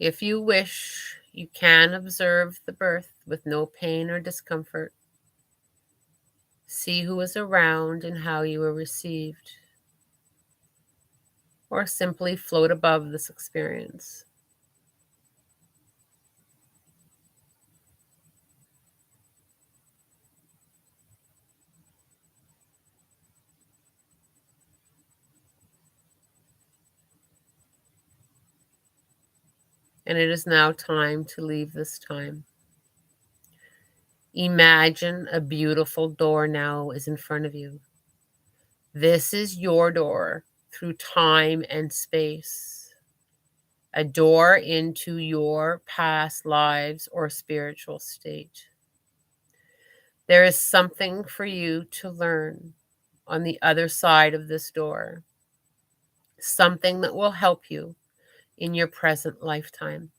If you wish, you can observe the birth with no pain or discomfort. See who is around and how you were received, or simply float above this experience. And it is now time to leave this time. Imagine a beautiful door now is in front of you. This is your door through time and space, a door into your past lives or spiritual state. There is something for you to learn on the other side of this door, something that will help you in your present lifetime.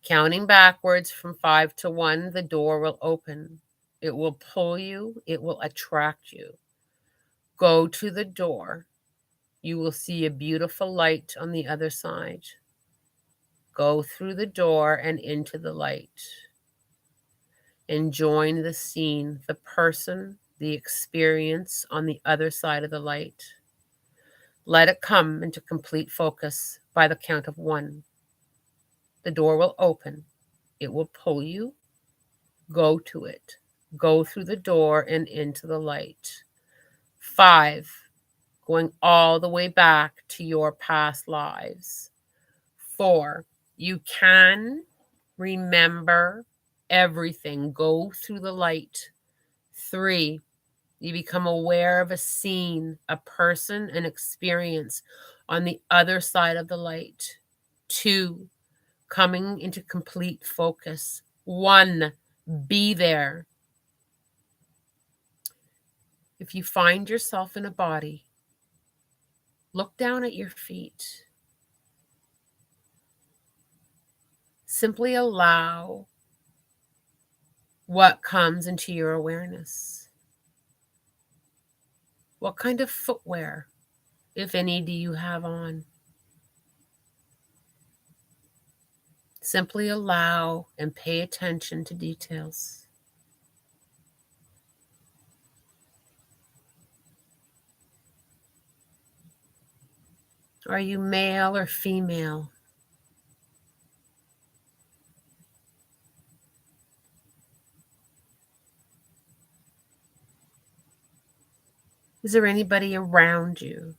Counting backwards from 5 to 1, the door will open. It will pull you, it will attract you. Go to the door. You will see a beautiful light on the other side. Go through the door and into the light. And join the scene, the person, the experience on the other side of the light. Let it come into complete focus by the count of 1. The door will open. It will pull you. Go to it. Go through the door and into the light. 5, going all the way back to your past lives. 4, you can remember everything. Go through the light. 3, you become aware of a scene, a person, an experience on the other side of the light. 2, coming into complete focus. 1, be there. If you find yourself in a body, look down at your feet. Simply allow what comes into your awareness. What kind of footwear, if any, do you have on? Simply allow and pay attention to details. Are you male or female? Is there anybody around you?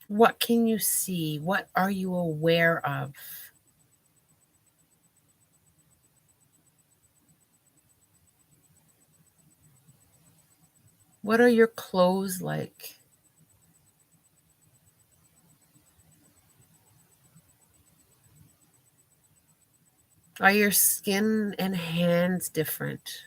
What can you see? What are you aware of? What are your clothes like? Are your skin and hands different?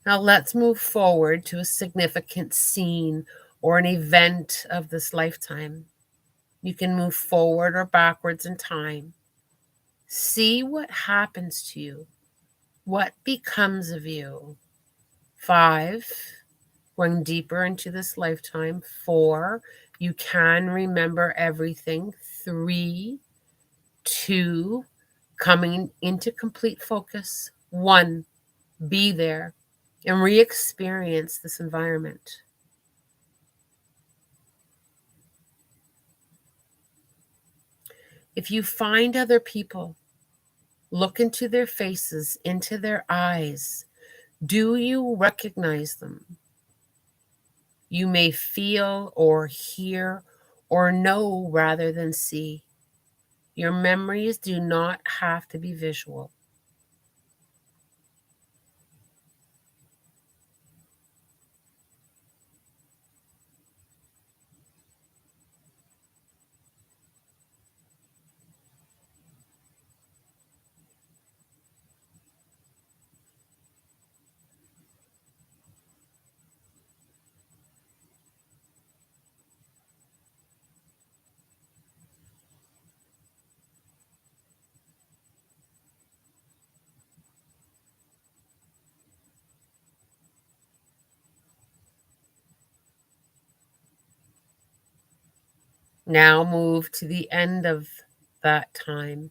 Now let's move forward to a significant scene or an event of this lifetime. You can move forward or backwards in time. See what happens to you. What becomes of you? 5, going deeper into this lifetime. 4, you can remember everything. 3, 2, coming into complete focus. 1, be there and re-experience this environment. If you find other people, look into their faces, into their eyes. Do you recognize them? You may feel or hear or know rather than see. Your memories do not have to be visual. Now move to the end of that time,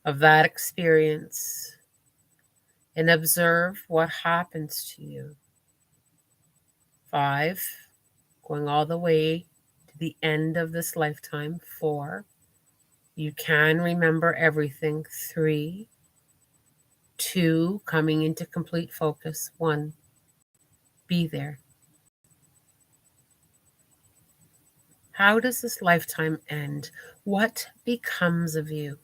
of that experience, and observe what happens to you. 5, going all the way to the end of this lifetime. 4, you can remember everything. 3, 2, coming into complete focus. 1, be there. How does this lifetime end? What becomes of you?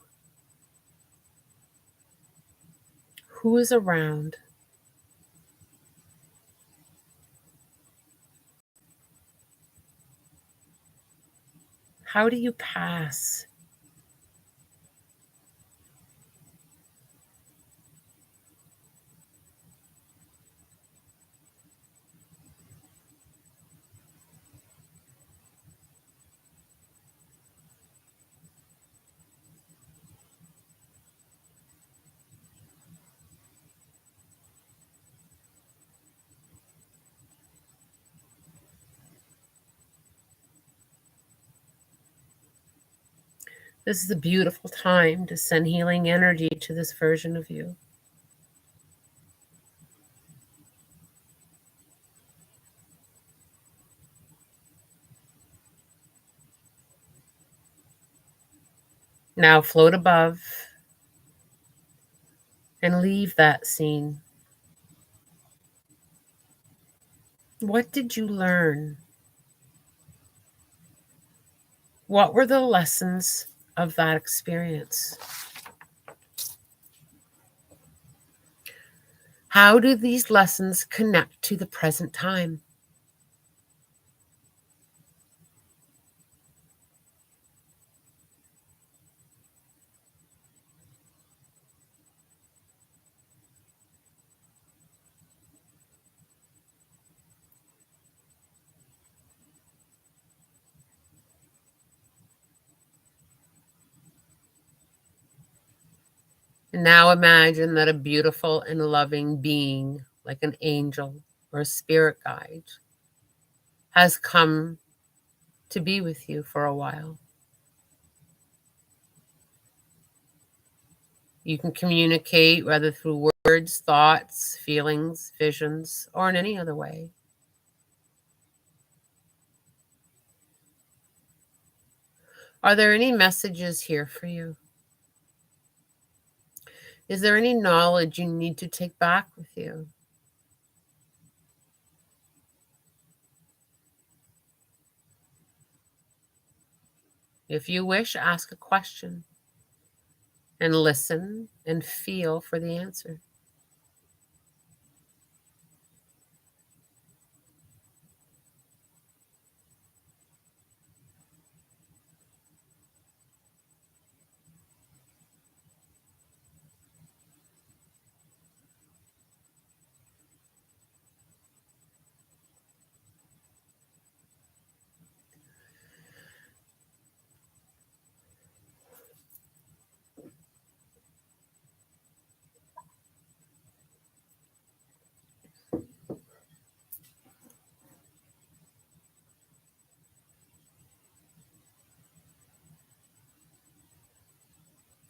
Who is around? How do you pass? This is a beautiful time to send healing energy to this version of you. Now float above and leave that scene. What did you learn? What were the lessons of that experience? How do these lessons connect to the present time? And now imagine that a beautiful and loving being, like an angel or a spirit guide, has come to be with you for a while. You can communicate whether through words, thoughts, feelings, visions, or in any other way. Are there any messages here for you? Is there any knowledge you need to take back with you? If you wish, ask a question and listen and feel for the answer.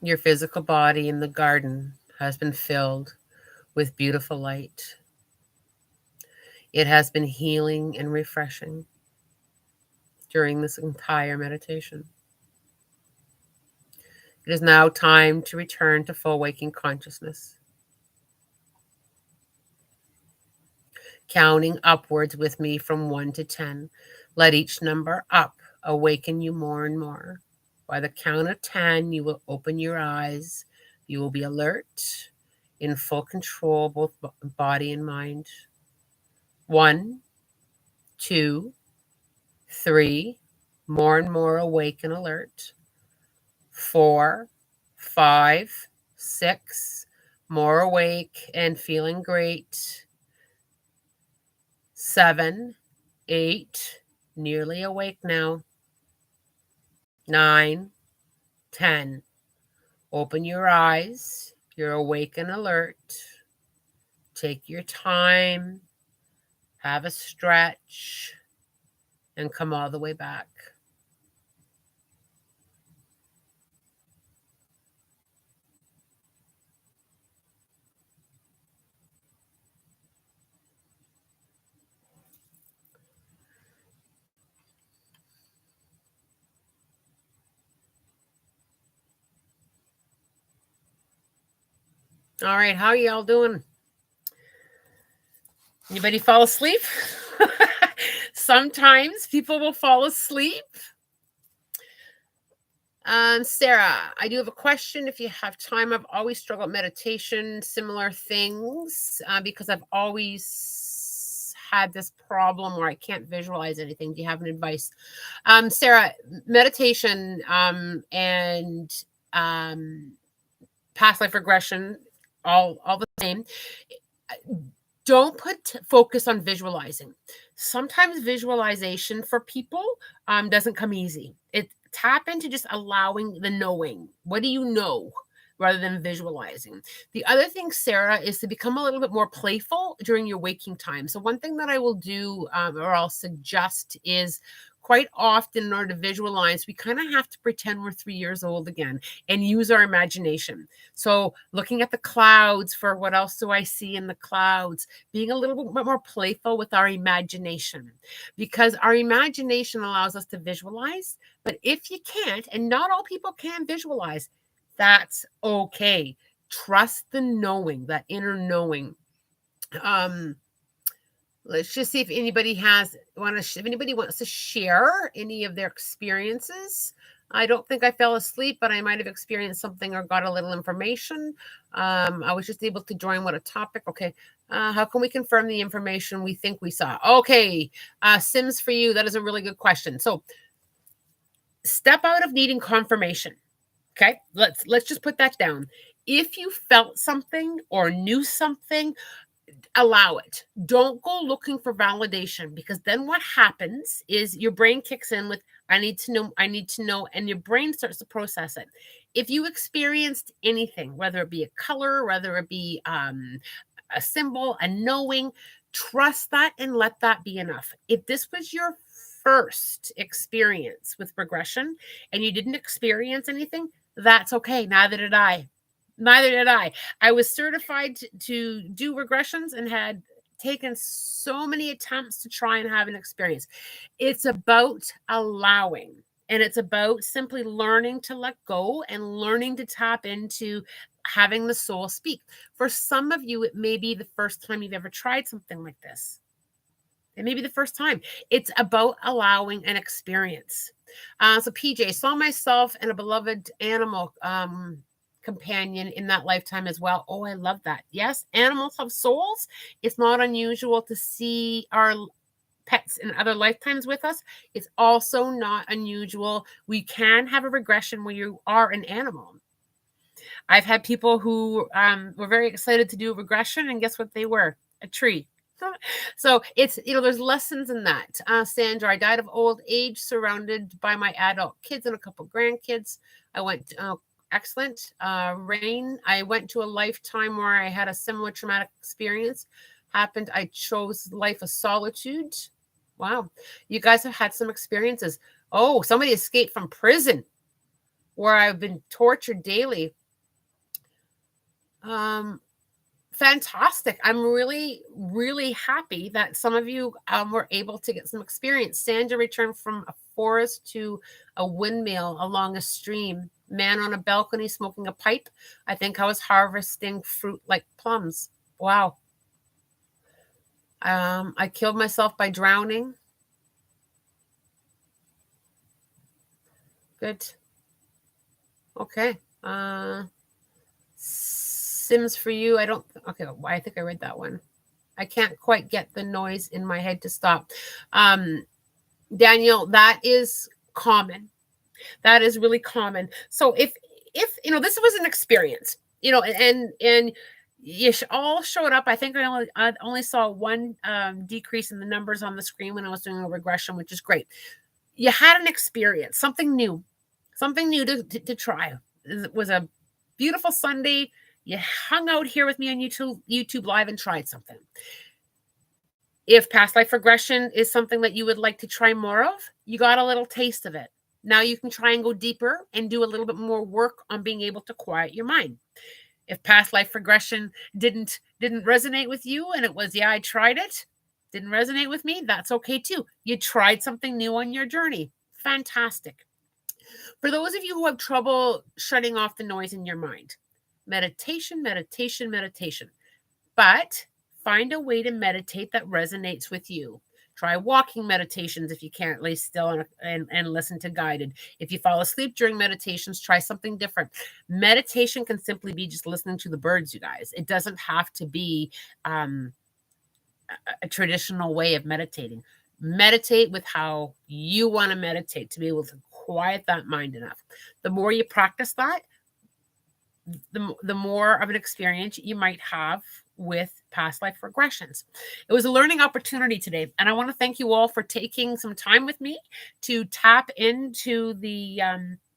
Your physical body in the garden has been filled with beautiful light. It has been healing and refreshing during this entire meditation. It is now time to return to full waking consciousness. Counting upwards with me from 1 to 10. Let each number up awaken you more and more. By the count of 10, you will open your eyes. You will be alert, in full control, both body and mind. 1, 2, 3, more and more awake and alert. 4, 5, 6, more awake and feeling great. 7, 8, nearly awake now. 9, 10. Open your eyes. You're awake and alert. Take your time. Have a stretch and come all the way back. All right, how y'all doing? Anybody fall asleep? Sometimes people will fall asleep. Sarah, I do have a question. If you have time, I've always struggled with meditation, similar things, because I've always had this problem where I can't visualize anything. Do you have an advice? Sarah, meditation and past life regression, all the same. Don't put focus on visualizing. Sometimes visualization for people doesn't come easy. Tap into just allowing the knowing. What do you know? Rather than visualizing. The other thing, Sarah, is to become a little bit more playful during your waking time. So one thing that I will do or I'll suggest is quite often in order to visualize, we kind of have to pretend we're 3 years old again and use our imagination. So looking at the clouds for what else do I see in the clouds, being a little bit more playful with our imagination, because our imagination allows us to visualize. But if you can't, and not all people can visualize, that's okay. Trust the knowing, that inner knowing. Let's just see if anybody wants to share any of their experiences. I don't think I fell asleep, but I might have experienced something or got a little information. I was just able to join what a topic. Okay. How can we confirm the information we think we saw? Okay. Sims for you. That is a really good question. So step out of needing confirmation. Okay. Let's just put that down. If you felt something or knew something, allow it. Don't go looking for validation, because then what happens is your brain kicks in with, I need to know, and your brain starts to process it. If you experienced anything, whether it be a color, whether it be a symbol, a knowing, trust that and let that be enough. If this was your first experience with regression and you didn't experience anything, that's okay. Neither did I. I was certified to do regressions and had taken so many attempts to try and have an experience. It's about allowing, and it's about simply learning to let go and learning to tap into having the soul speak. For some of you, it may be the first time you've ever tried something like this. It may be the first time. It's about allowing an experience. So PJ, saw myself and a beloved animal companion in that lifetime as well. Oh, I love that. Yes, animals have souls. It's not unusual to see our pets in other lifetimes with us. It's also not unusual. We can have a regression where you are an animal. I've had people who were very excited to do a regression, and guess what they were? A tree. So it's, there's lessons in that. Sandra, I died of old age surrounded by my adult kids and a couple grandkids. I went, excellent. Rain, I went to a lifetime where I had a similar traumatic experience. Happened, I chose life of solitude. Wow. You guys have had some experiences. Oh, somebody escaped from prison where I've been tortured daily. Fantastic. I'm really, really happy that some of you were able to get some experience. Sandra returned from a forest to a windmill along a stream. Man on a balcony smoking a pipe. I think I was harvesting fruit like plums. Wow. I killed myself by drowning. Good. Okay. Sims for you. Okay, I think I read that one. I can't quite get the noise in my head to stop. Daniel, that is common. That is really common. So if this was an experience, and you all showed up. I think I only saw one decrease in the numbers on the screen when I was doing a regression, which is great. You had an experience, something new to try. It was a beautiful Sunday. You hung out here with me on YouTube Live and tried something. If past life regression is something that you would like to try more of, you got a little taste of it. Now you can try and go deeper and do a little bit more work on being able to quiet your mind. If past life regression didn't resonate with you and it was, I tried it, didn't resonate with me, that's okay too. You tried something new on your journey. Fantastic. For those of you who have trouble shutting off the noise in your mind, Meditation, meditation, meditation. But find a way to meditate that resonates with you. Try walking meditations if you can't lay still and listen to guided. If you fall asleep during meditations, try something different. Meditation can simply be just listening to the birds, you guys. It doesn't have to be a traditional way of meditating. Meditate with how you want to meditate to be able to quiet that mind enough. The more you practice that, the more of an experience you might have with past life regressions. It was a learning opportunity today, and I want to thank you all for taking some time with me to tap into the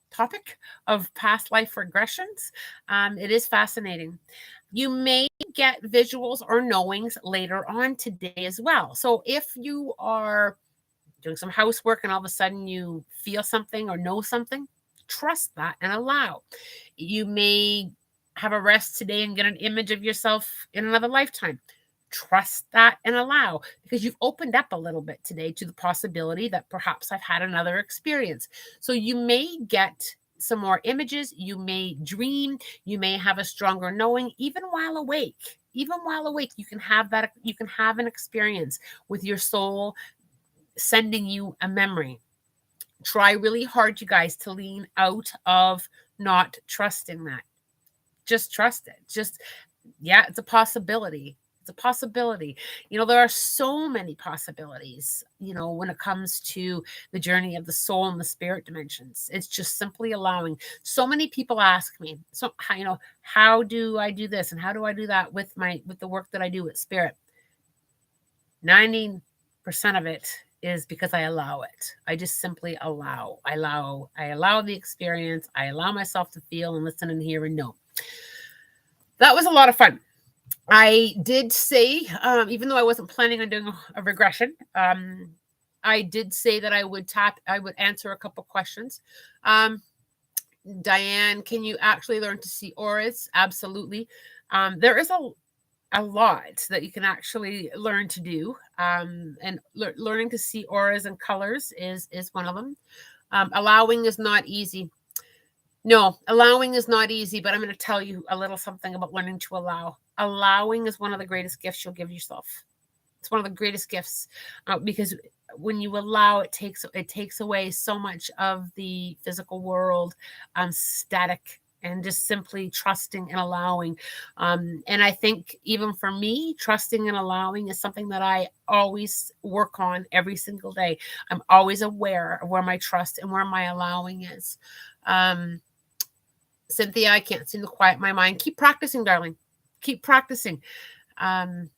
topic of past life regressions. It is fascinating. You may get visuals or knowings later on today as well. So if you are doing some housework and all of a sudden you feel something or know something, trust that and allow. You may have a rest today and get an image of yourself in another lifetime. Trust that and allow, because you've opened up a little bit today to the possibility that perhaps I've had another experience. So you may get some more images, you may dream, you may have a stronger knowing, even while awake. Even while awake, you can have an experience with your soul sending you a memory. Try really hard, you guys, to lean out of not trusting that. Just trust it. It's a possibility. It's a possibility. There are so many possibilities, when it comes to the journey of the soul and the spirit dimensions. It's just simply allowing. So many people ask me, how do I do this and how do I do that with the work that I do with spirit? 90% of it is because I allow it. I just simply allow. I allow the experience. I allow myself to feel and listen and hear and know. That was a lot of fun. I did say, even though I wasn't planning on doing a regression, I did say that I would answer a couple questions. Diane, can you actually learn to see auras? Absolutely. There is a lot that you can actually learn to do. And learning to see auras and colors is one of them. Allowing is not easy. No, allowing is not easy, but I'm going to tell you a little something about learning to allow. Allowing is one of the greatest gifts you'll give yourself. It's one of the greatest gifts because when you allow, it takes away so much of the physical world, static, and just simply trusting and allowing. And I think even for me, trusting and allowing is something that I always work on every single day. I'm always aware of where my trust and where my allowing is. Cynthia, I can't seem to quiet my mind. Keep practicing, darling. Keep practicing. I'm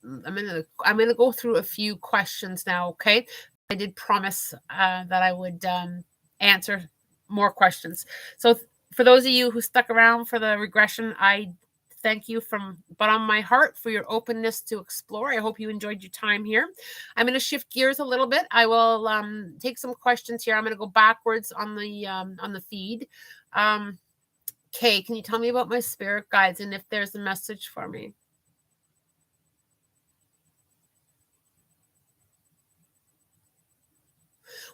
gonna go through a few questions now. Okay, I did promise that I would answer more questions. So for those of you who stuck around for the regression, I thank you from bottom of my heart for your openness to explore. I hope you enjoyed your time here. I'm going to shift gears a little bit. I will take some questions here. I'm going to go backwards on the feed. Kay, can you tell me about my spirit guides and if there's a message for me?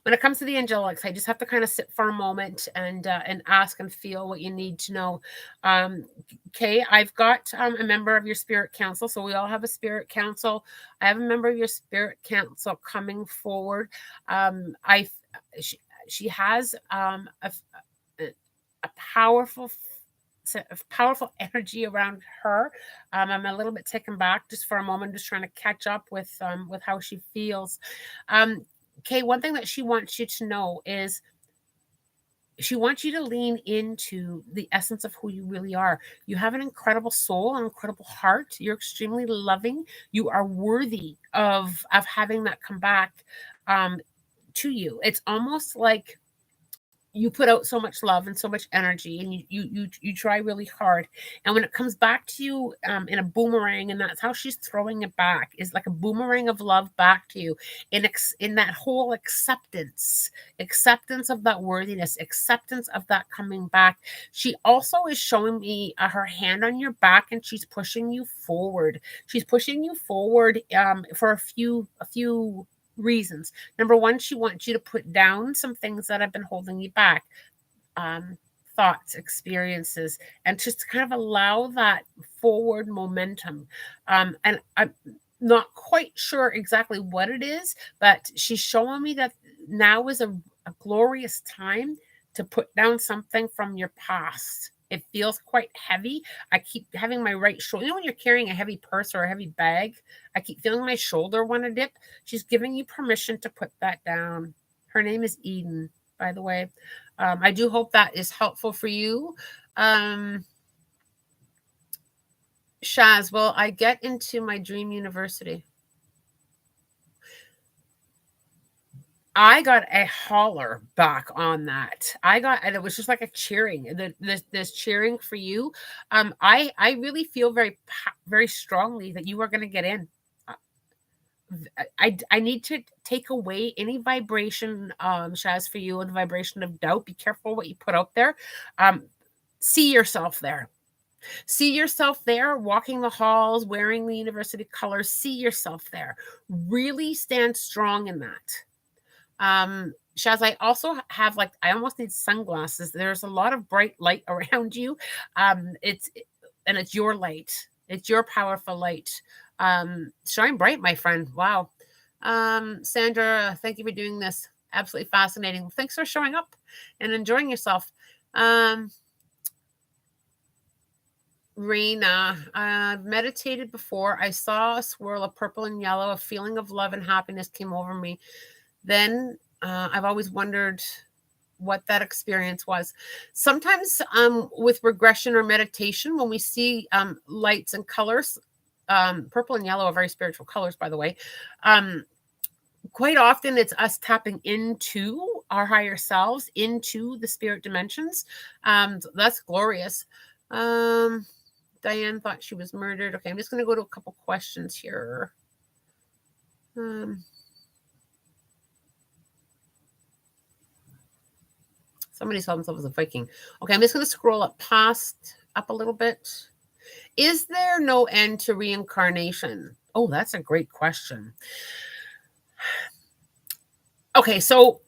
When it comes to the angelics, I just have to kind of sit for a moment and ask and feel what you need to know. Okay, I've got a member of your spirit council. So we all have a spirit council. I have a member of your spirit council coming forward. She has a powerful energy around her. I'm a little bit taken back just for a moment, just trying to catch up with how she feels. Okay, one thing that she wants you to know is she wants you to lean into the essence of who you really are. You have an incredible soul, an incredible heart. You're extremely loving. You are worthy of having that come back to you. It's almost like you put out so much love and so much energy, and you try really hard, and when it comes back to you in a boomerang, and that's how she's throwing it back, is like a boomerang of love back to you in that whole acceptance of that worthiness, acceptance of that coming back. She also is showing me her hand on your back, and she's pushing you forward. She's pushing you forward for a few reasons. Number one, she wants you to put down some things that have been holding you back. thoughts, experiences, and just to kind of allow that forward momentum. And I'm not quite sure exactly what it is, but she's showing me that now is a glorious time to put down something from your past. It feels quite heavy. I keep having my right shoulder. You know, when you're carrying a heavy purse or a heavy bag, I keep feeling my shoulder want to dip. She's giving you permission to put that down. Her name is Eden, by the way. I do hope that is helpful for you. Shaz, will I get into my dream university? I got a holler back on that. And it was just like a cheering. This cheering for you. I really feel very strongly that you are going to get in. I need to take away any vibration, Shaz, for you, and the vibration of doubt. Be careful what you put out there. See yourself there. See yourself there, walking the halls, wearing the university colors. See yourself there. Really stand strong in that. Shaz, I also have I almost need sunglasses. There's a lot of bright light around you. It's your light. It's your powerful light. Shine bright, my friend. Wow. Sandra, thank you for doing this. Absolutely fascinating. Thanks for showing up and enjoying yourself. Reina, I've meditated before. I saw a swirl of purple and yellow. A feeling of love and happiness came over me. Then I've always wondered what that experience was. Sometimes with regression or meditation, when we see lights and colors, purple and yellow are very spiritual colors, by the way. Quite often it's us tapping into our higher selves, into the spirit dimensions. So that's glorious. Diane thought she was murdered. Okay, I'm just going to go to a couple questions here. Somebody saw themselves as a Viking. Okay, I'm just going to scroll up a little bit. Is there no end to reincarnation? Oh, that's a great question. Okay, so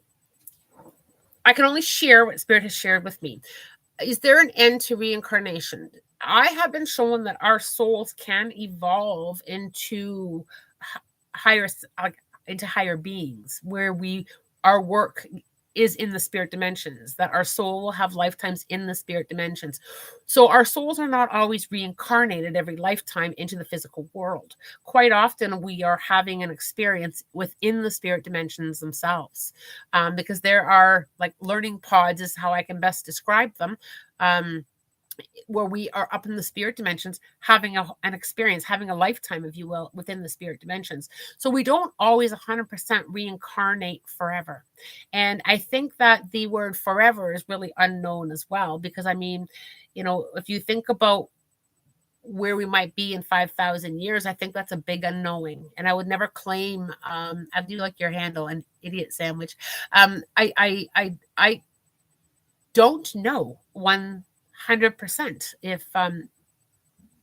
I can only share what Spirit has shared with me. Is there an end to reincarnation? I have been shown that our souls can evolve into higher beings, where our work is in the spirit dimensions, that our soul will have lifetimes in the spirit dimensions. So our souls are not always reincarnated every lifetime into the physical world. Quite often we are having an experience within the spirit dimensions themselves, because there are learning pods is how I can best describe them, where we are up in the spirit dimensions having an experience, having a lifetime, if you will, within the spirit dimensions. So we don't always 100% reincarnate forever. And I think that the word forever is really unknown as well, because if you think about where we might be in 5,000 years, I think that's a big unknowing. And I would never claim, I do like your handle, an idiot sandwich. I don't know 100% if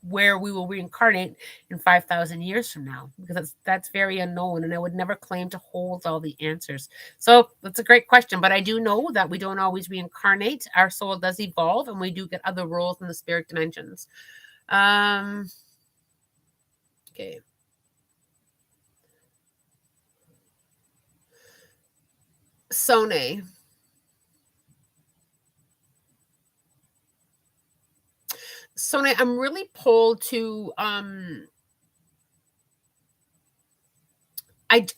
where we will reincarnate in 5,000 years from now, because that's very unknown, and I would never claim to hold all the answers. So that's a great question, but I do know that we don't always reincarnate. Our soul does evolve, and we do get other roles in the spirit dimensions. Okay. Soulmate. Soulmate, I'm really pulled to I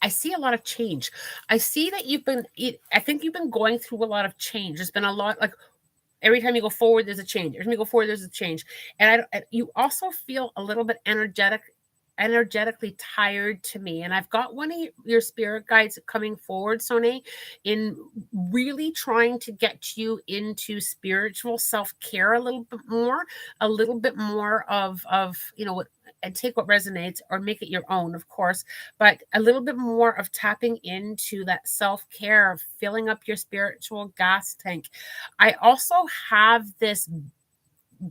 see a lot of change. I see that I think you've been going through a lot of change. There's been a lot, every time you go forward, there's a change. Every time you go forward, there's a change. And you also feel a little bit energetically tired to me. And I've got one of your spirit guides coming forward, Soulmate, in really trying to get you into spiritual self-care a little bit more of and take what resonates or make it your own, of course, but a little bit more of tapping into that self-care, filling up your spiritual gas tank. I also have this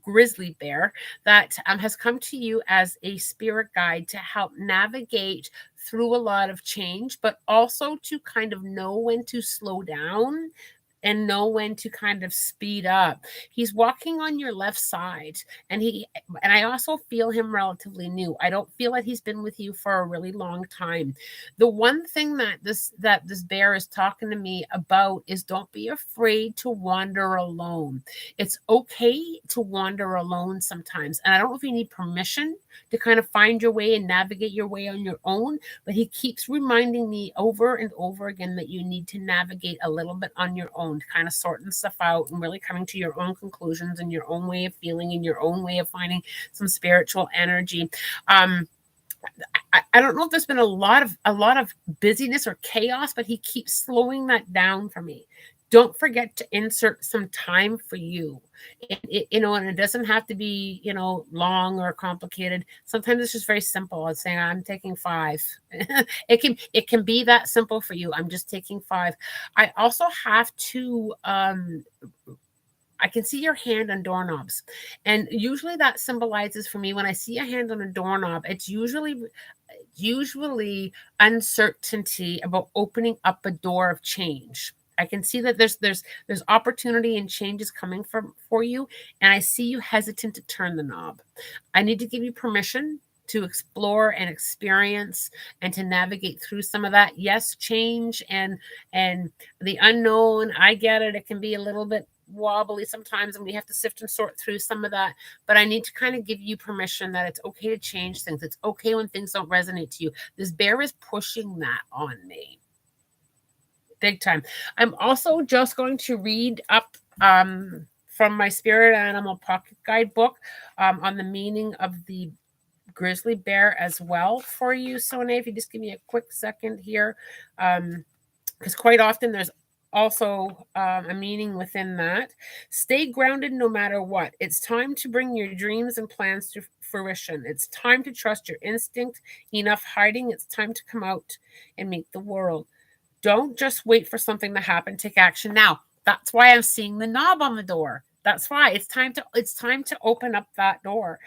grizzly bear that has come to you as a spirit guide to help navigate through a lot of change, but also to kind of know when to slow down and know when to kind of speed up. He's walking on your left side, and I also feel him relatively new. I don't feel like he's been with you for a really long time. The one thing that this bear is talking to me about is don't be afraid to wander alone. It's okay to wander alone sometimes. And I don't know if you need permission to kind of find your way and navigate your way on your own, but he keeps reminding me over and over again that you need to navigate a little bit on your own, kind of sorting stuff out and really coming to your own conclusions and your own way of feeling and your own way of finding some spiritual energy. I don't know if there's been a lot of busyness or chaos, but he keeps slowing that down for me. Don't forget to insert some time for you. And it doesn't have to be, long or complicated. Sometimes it's just very simple. It's saying, I'm taking 5. It can be that simple for you. I'm just taking 5. I also have to, I can see your hand on doorknobs. And usually that symbolizes for me, when I see a hand on a doorknob, it's usually uncertainty about opening up a door of change. I can see that there's opportunity and changes coming for you, and I see you hesitant to turn the knob. I need to give you permission to explore and experience and to navigate through some of that. Yes, change and the unknown. I get it. It can be a little bit wobbly sometimes, and we have to sift and sort through some of that. But I need to kind of give you permission that it's okay to change things. It's okay when things don't resonate to you. This bear is pushing that on me big time. I'm also just going to read up from my Spirit Animal Pocket Guidebook on the meaning of the grizzly bear as well for you, Sone. If you just give me a quick second here, because quite often there's also a meaning within that. Stay grounded no matter what. It's time to bring your dreams and plans to fruition. It's time to trust your instinct. Enough hiding. It's time to come out and meet the world. Don't just wait for something to happen. Take action now. That's why I'm seeing the knob on the door. That's why it's time to open up that door.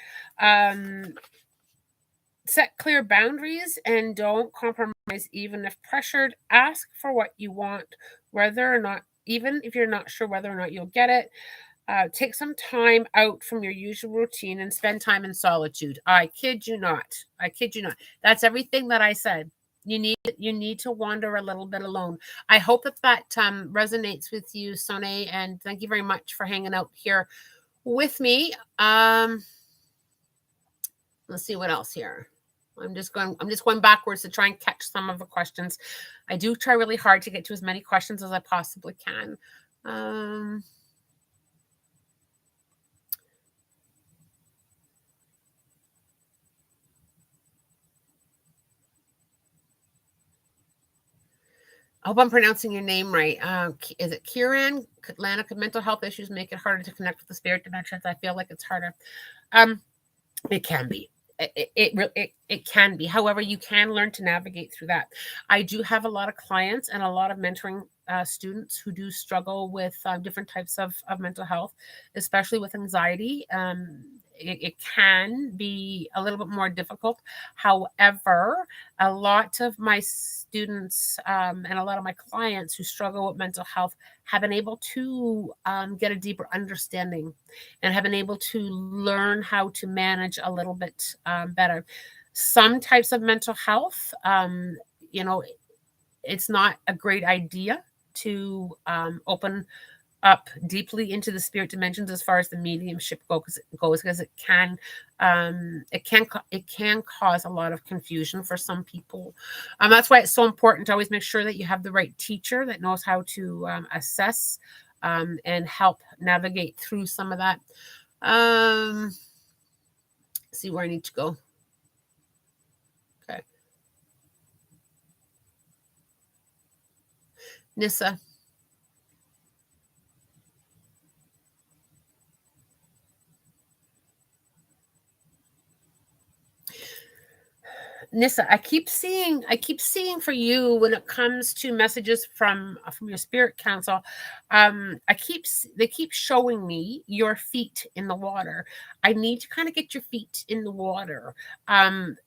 Set clear boundaries and don't compromise even if pressured. Ask for what you want, whether or not, even if you're not sure whether or not you'll get it. Take some time out from your usual routine and spend time in solitude. I kid you not. I kid you not. That's everything that I said. You need to wander a little bit alone. I hope that resonates with you, Sone, and thank you very much for hanging out here with me. Let's see what else here. I'm just going backwards to try and catch some of the questions. I do try really hard to get to as many questions as I possibly can. I hope I'm pronouncing your name right. Is it Kieran? Lana, could mental health issues make it harder to connect with the spirit dimensions? I feel like it's harder. It can be. It can be. However, you can learn to navigate through that. I do have a lot of clients and a lot of mentoring students who do struggle with different types of mental health, especially with anxiety. It can be a little bit more difficult. However, a lot of my students and a lot of my clients who struggle with mental health have been able to get a deeper understanding and have been able to learn how to manage a little bit better. Some types of mental health, it's not a great idea to open up deeply into the spirit dimensions as far as the mediumship goes, because it can cause a lot of confusion for some people. That's why it's so important to always make sure that you have the right teacher that knows how to assess and help navigate through some of that. See where I need to go. Okay. Nissa. Nissa, I keep seeing for you when it comes to messages from your spirit council. They keep showing me your feet in the water. I need to kind of get your feet in the water. And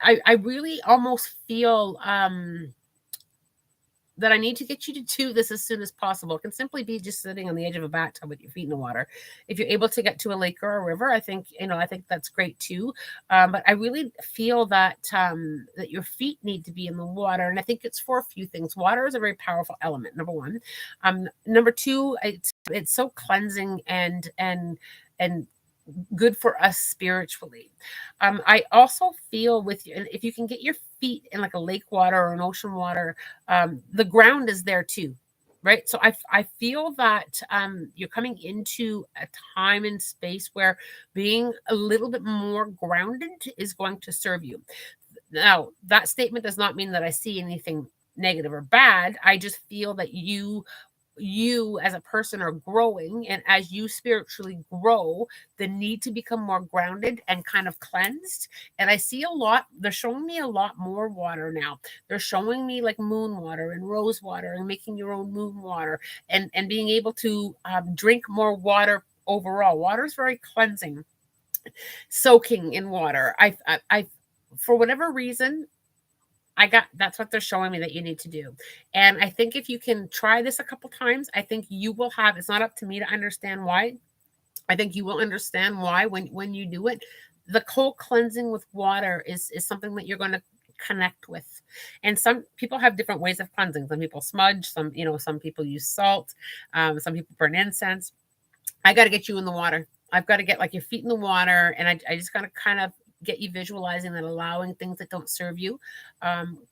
I really almost feel that I need to get you to do this as soon as possible. It can simply be just sitting on the edge of a bathtub with your feet in the water. If you're able to get to a lake or a river, I think that's great too. But I really feel that that your feet need to be in the water, and I think it's for a few things. Water is a very powerful element. Number one, number two, it's so cleansing and good for us spiritually. I also feel with you, and if you can get your feet in like a lake water or an ocean water, the ground is there too, right? So I feel that you're coming into a time and space where being a little bit more grounded is going to serve you. Now, that statement does not mean that I see anything negative or bad. I just feel that you as a person are growing, and as you spiritually grow, the need to become more grounded and kind of cleansed. And I see they're showing me a lot more water now. They're showing me like moon water and rose water and making your own moon water, and being able to drink more water. Overall, water is very cleansing. Soaking in water, I for whatever reason, that's what they're showing me that you need to do. And I think if you can try this a couple times, I think you will have, it's not up to me to understand why. I think you will understand why when you do it. The cold cleansing with water is something that you're going to connect with. And some people have different ways of cleansing. Some people smudge, some people use salt, some people burn incense. I got to get you in the water. I've got to get like your feet in the water, and I just got to kind of get you visualizing and allowing things that don't serve you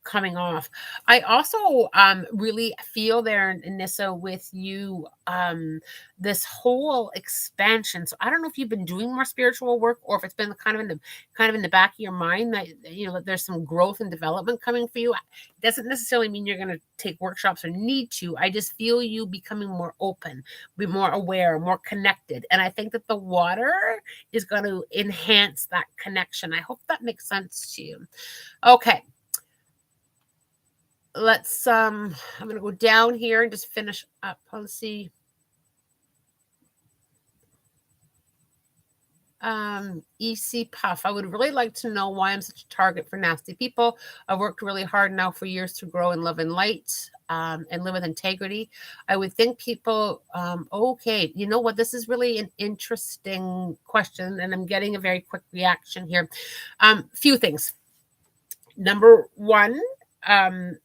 coming off. I also really feel there, Nissa, with you, this whole expansion. So I don't know if you've been doing more spiritual work, or if it's been kind of in the back of your mind that that there's some growth and development coming for you. It doesn't necessarily mean you're going to take workshops or need to. I just feel you becoming more open, be more aware, more connected. And I think that the water is going to enhance that connection. I hope that makes sense to you. Okay. Let's, I'm going to go down here and just finish up. Let's see. EC Puff, I would really like to know why I'm such a target for nasty people. I've worked really hard now for years to grow in love and light, and live with integrity. I would think people, okay, you know what? This is really an interesting question, and I'm getting a very quick reaction here. Few things. Number one, no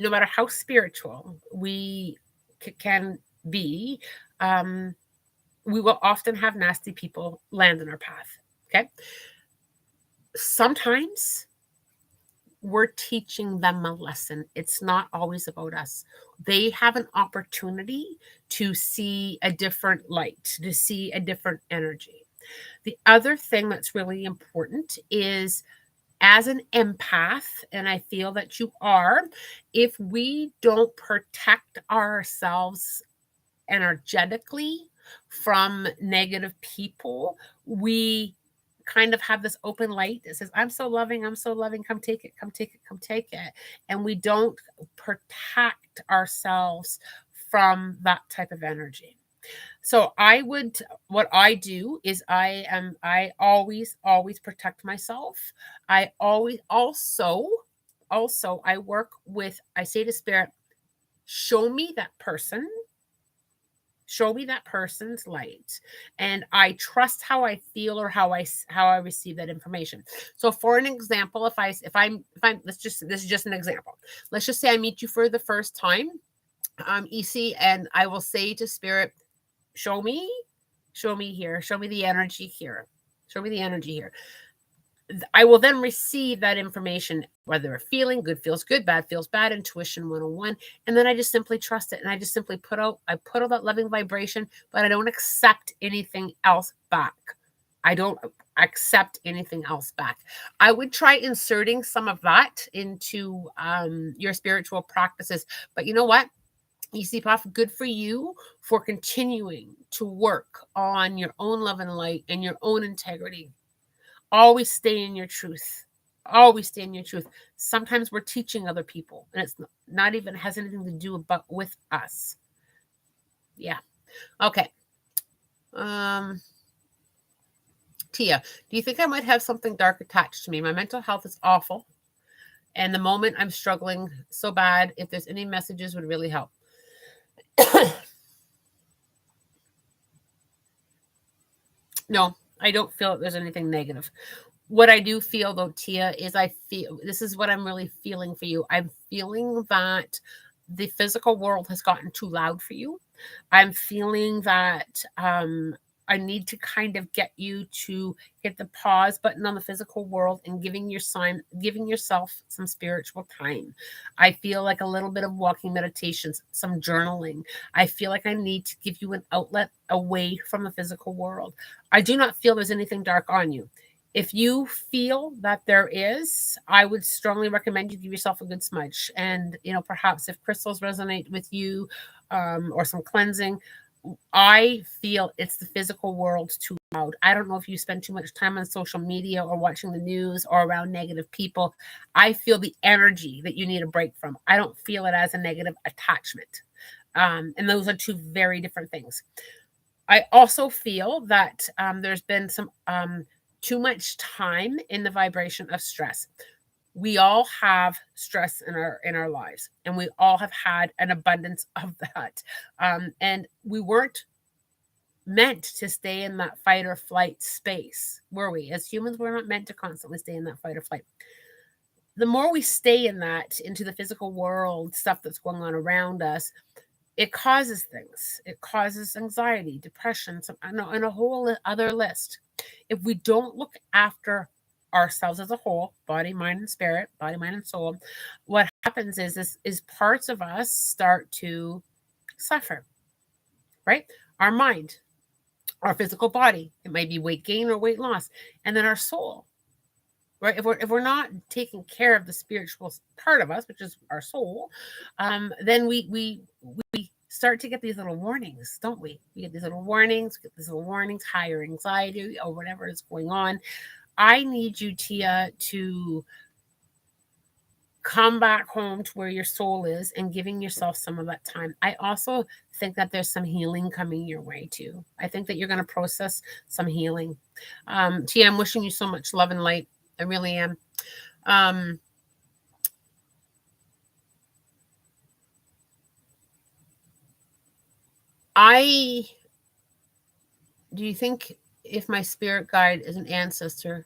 matter how spiritual we can be, we will often have nasty people land in our path. Okay. Sometimes we're teaching them a lesson. It's not always about us. They have an opportunity to see a different light, to see a different energy. The other thing that's really important is, as an empath, and I feel that you are, if we don't protect ourselves energetically from negative people, we kind of have this open light that says, I'm so loving, come take it, come take it, come take it. And we don't protect ourselves from that type of energy. So what I do is I always protect myself. I always also I work with, I say to spirit, show me that person's light, and I trust how I feel or how I receive that information. So for an example, if I'm this is just an example. Let's just say I meet you for the first time, EC, and I will say to spirit, show me here, show me the energy here, show me the energy here. I will then receive that information, whether a feeling good feels good, bad feels bad, intuition 101. And then I just simply trust it. And I just simply put out that loving vibration, but I don't accept anything else back. I don't accept anything else back. I would try inserting some of that into your spiritual practices. But you know what? EC Puff, good for you for continuing to work on your own love and light and your own integrity. Always stay in your truth. Always stay in your truth. Sometimes we're teaching other people, and it's not even has anything to do with us. Yeah. Okay. Tia, do you think I might have something dark attached to me? My mental health is awful. And the moment I'm struggling so bad, if there's any messages would really help. No, I don't feel that there's anything negative. What I do feel though, Tia, is I feel this is what I'm really feeling for you. I'm feeling that the physical world has gotten too loud for you. I'm feeling that I need to kind of get you to hit the pause button on the physical world and giving yourself some spiritual time. I feel like a little bit of walking meditations, some journaling. I feel like I need to give you an outlet away from the physical world. I do not feel there's anything dark on you. If you feel that there is, I would strongly recommend you give yourself a good smudge. And, perhaps if crystals resonate with you, or some cleansing, I feel it's the physical world too loud. I don't know if you spend too much time on social media or watching the news or around negative people. I feel the energy that you need a break from. I don't feel it as a negative attachment. And those are two very different things. I also feel that there's been some too much time in the vibration of stress. We all have stress in our lives, and we all have had an abundance of that. And we weren't meant to stay in that fight or flight space, were we? As humans, we're not meant to constantly stay in that fight or flight. The more we stay in that, into the physical world, stuff that's going on around us, it causes things. It causes anxiety, depression, and a whole other list. If we don't look after ourselves as a whole, body, mind, and spirit, body, mind, and soul, what happens is parts of us start to suffer, right? Our mind, our physical body, it might be weight gain or weight loss, and then our soul, right? If we're not taking care of the spiritual part of us, which is our soul, then we start to get these little warnings, don't we? We get these little warnings, higher anxiety or whatever is going on. I need you, Tia, to come back home to where your soul is and giving yourself some of that time. I also think that there's some healing coming your way too. I think that you're going to process some healing. Tia, I'm wishing you so much love and light. I really am. Do you think if my spirit guide is an ancestor?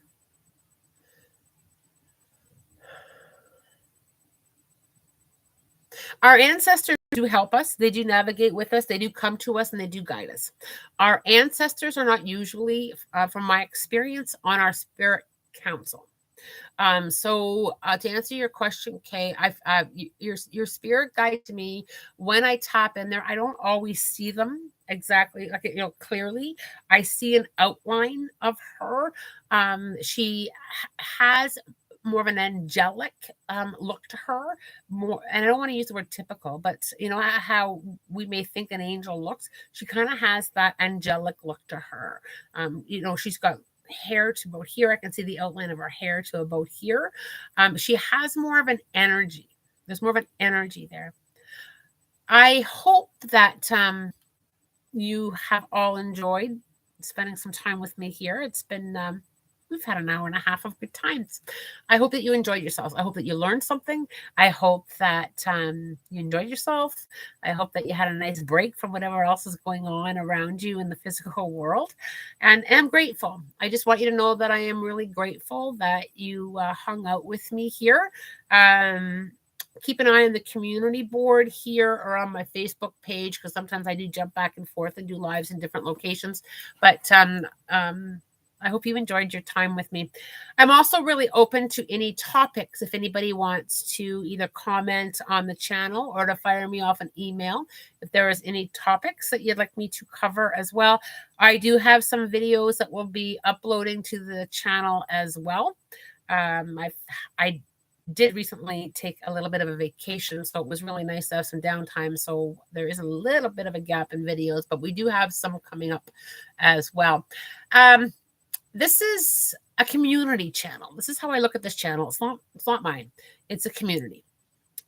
Our ancestors do help us. They do navigate with us. They do come to us and they do guide us. Our ancestors are not usually, from my experience, on our spirit council. So to answer your question, Kay, your spirit guide to me, when I tap in there, I don't always see them exactly, like, clearly. I see an outline of her. She has more of an angelic look to her, more, and I don't want to use the word typical, but how we may think an angel looks. She kind of has that angelic look to her. She's got hair to about here. I can see the outline of her hair to about here. She has more of an energy. There's more of an energy there. I hope that you have all enjoyed spending some time with me here. It's been we've had an hour and a half of good times. I hope that you enjoyed yourselves. I hope that you learned something. I hope that you enjoyed yourself. I hope that you had a nice break from whatever else is going on around you in the physical world. And I'm grateful. I just want you to know that I am really grateful that you hung out with me here. Keep an eye on the community board here or on my Facebook page, because sometimes I do jump back and forth and do lives in different locations. But I hope you enjoyed your time with me. I'm also really open to any topics if anybody wants to either comment on the channel or to fire me off an email if there is any topics that you'd like me to cover as well. I do have some videos that will be uploading to the channel as well. I did recently take a little bit of a vacation, so it was really nice to have some downtime. So there is a little bit of a gap in videos, but we do have some coming up as well. This is a community channel. This is how I look at this channel. It's not mine. It's a community.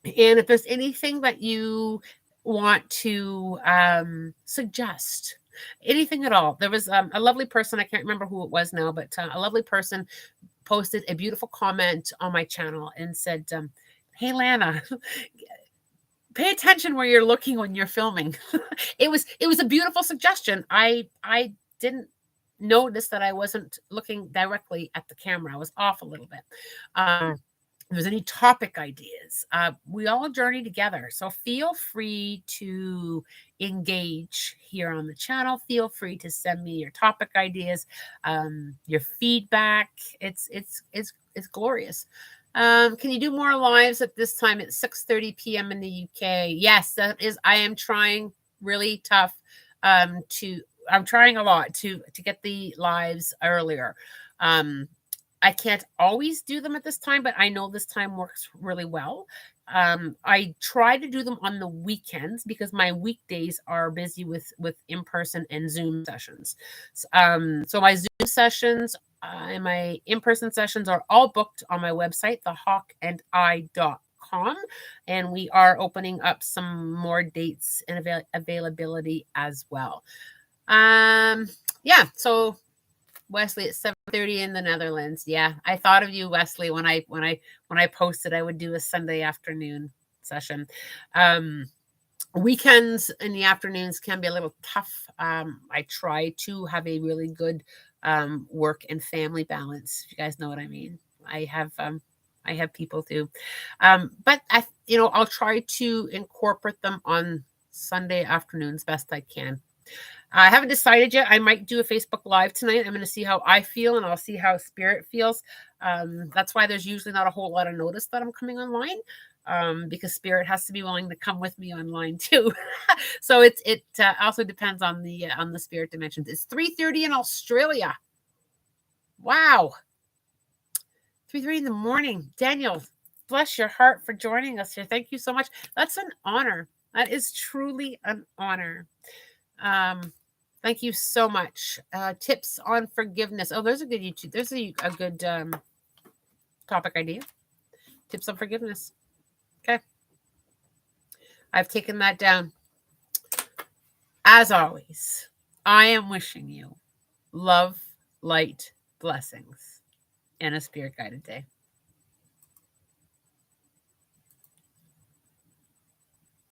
And if there's anything that you want to suggest, anything at all. There was a lovely person, I can't remember who it was now, but a lovely person posted a beautiful comment on my channel and said, hey, Lana, pay attention where you're looking when you're filming. It was a beautiful suggestion. I didn't notice that I wasn't looking directly at the camera. I was off a little bit. If there's any topic ideas, we all journey together. So feel free to engage here on the channel. Feel free to send me your topic ideas, your feedback. It's glorious. Can you do more lives at this time at 6:30 p.m. in the UK? Yes, that is. I am trying really tough. I'm trying a lot to get the lives earlier. I can't always do them at this time, but I know this time works really well. I try to do them on the weekends because my weekdays are busy with in-person and Zoom sessions. So my Zoom sessions and my in-person sessions are all booked on my website, thehawkandi.com, and we are opening up some more dates and availability as well. Yeah, so Wesley, it's 7:30 in the Netherlands. Yeah, I thought of you, Wesley, when I posted I would do a Sunday afternoon session. Weekends in the afternoons can be a little tough. I try to have a really good work and family balance. If you guys know what I mean. I have people too, but I'll try to incorporate them on Sunday afternoons best I can. I haven't decided yet. I might do a Facebook Live tonight. I'm going to see how I feel, and I'll see how Spirit feels. That's why there's usually not a whole lot of notice that I'm coming online, because Spirit has to be willing to come with me online too. So it also depends on the Spirit dimensions. It's 3:30 in Australia. Wow, 3:30 in the morning. Daniel, bless your heart for joining us here. Thank you so much. That's an honor. That is truly an honor. Thank you so much. Tips on forgiveness. Oh, there's a good YouTube. There's a good topic idea. Tips on forgiveness. Okay. I've taken that down. As always, I am wishing you love, light, blessings, and a spirit guided day.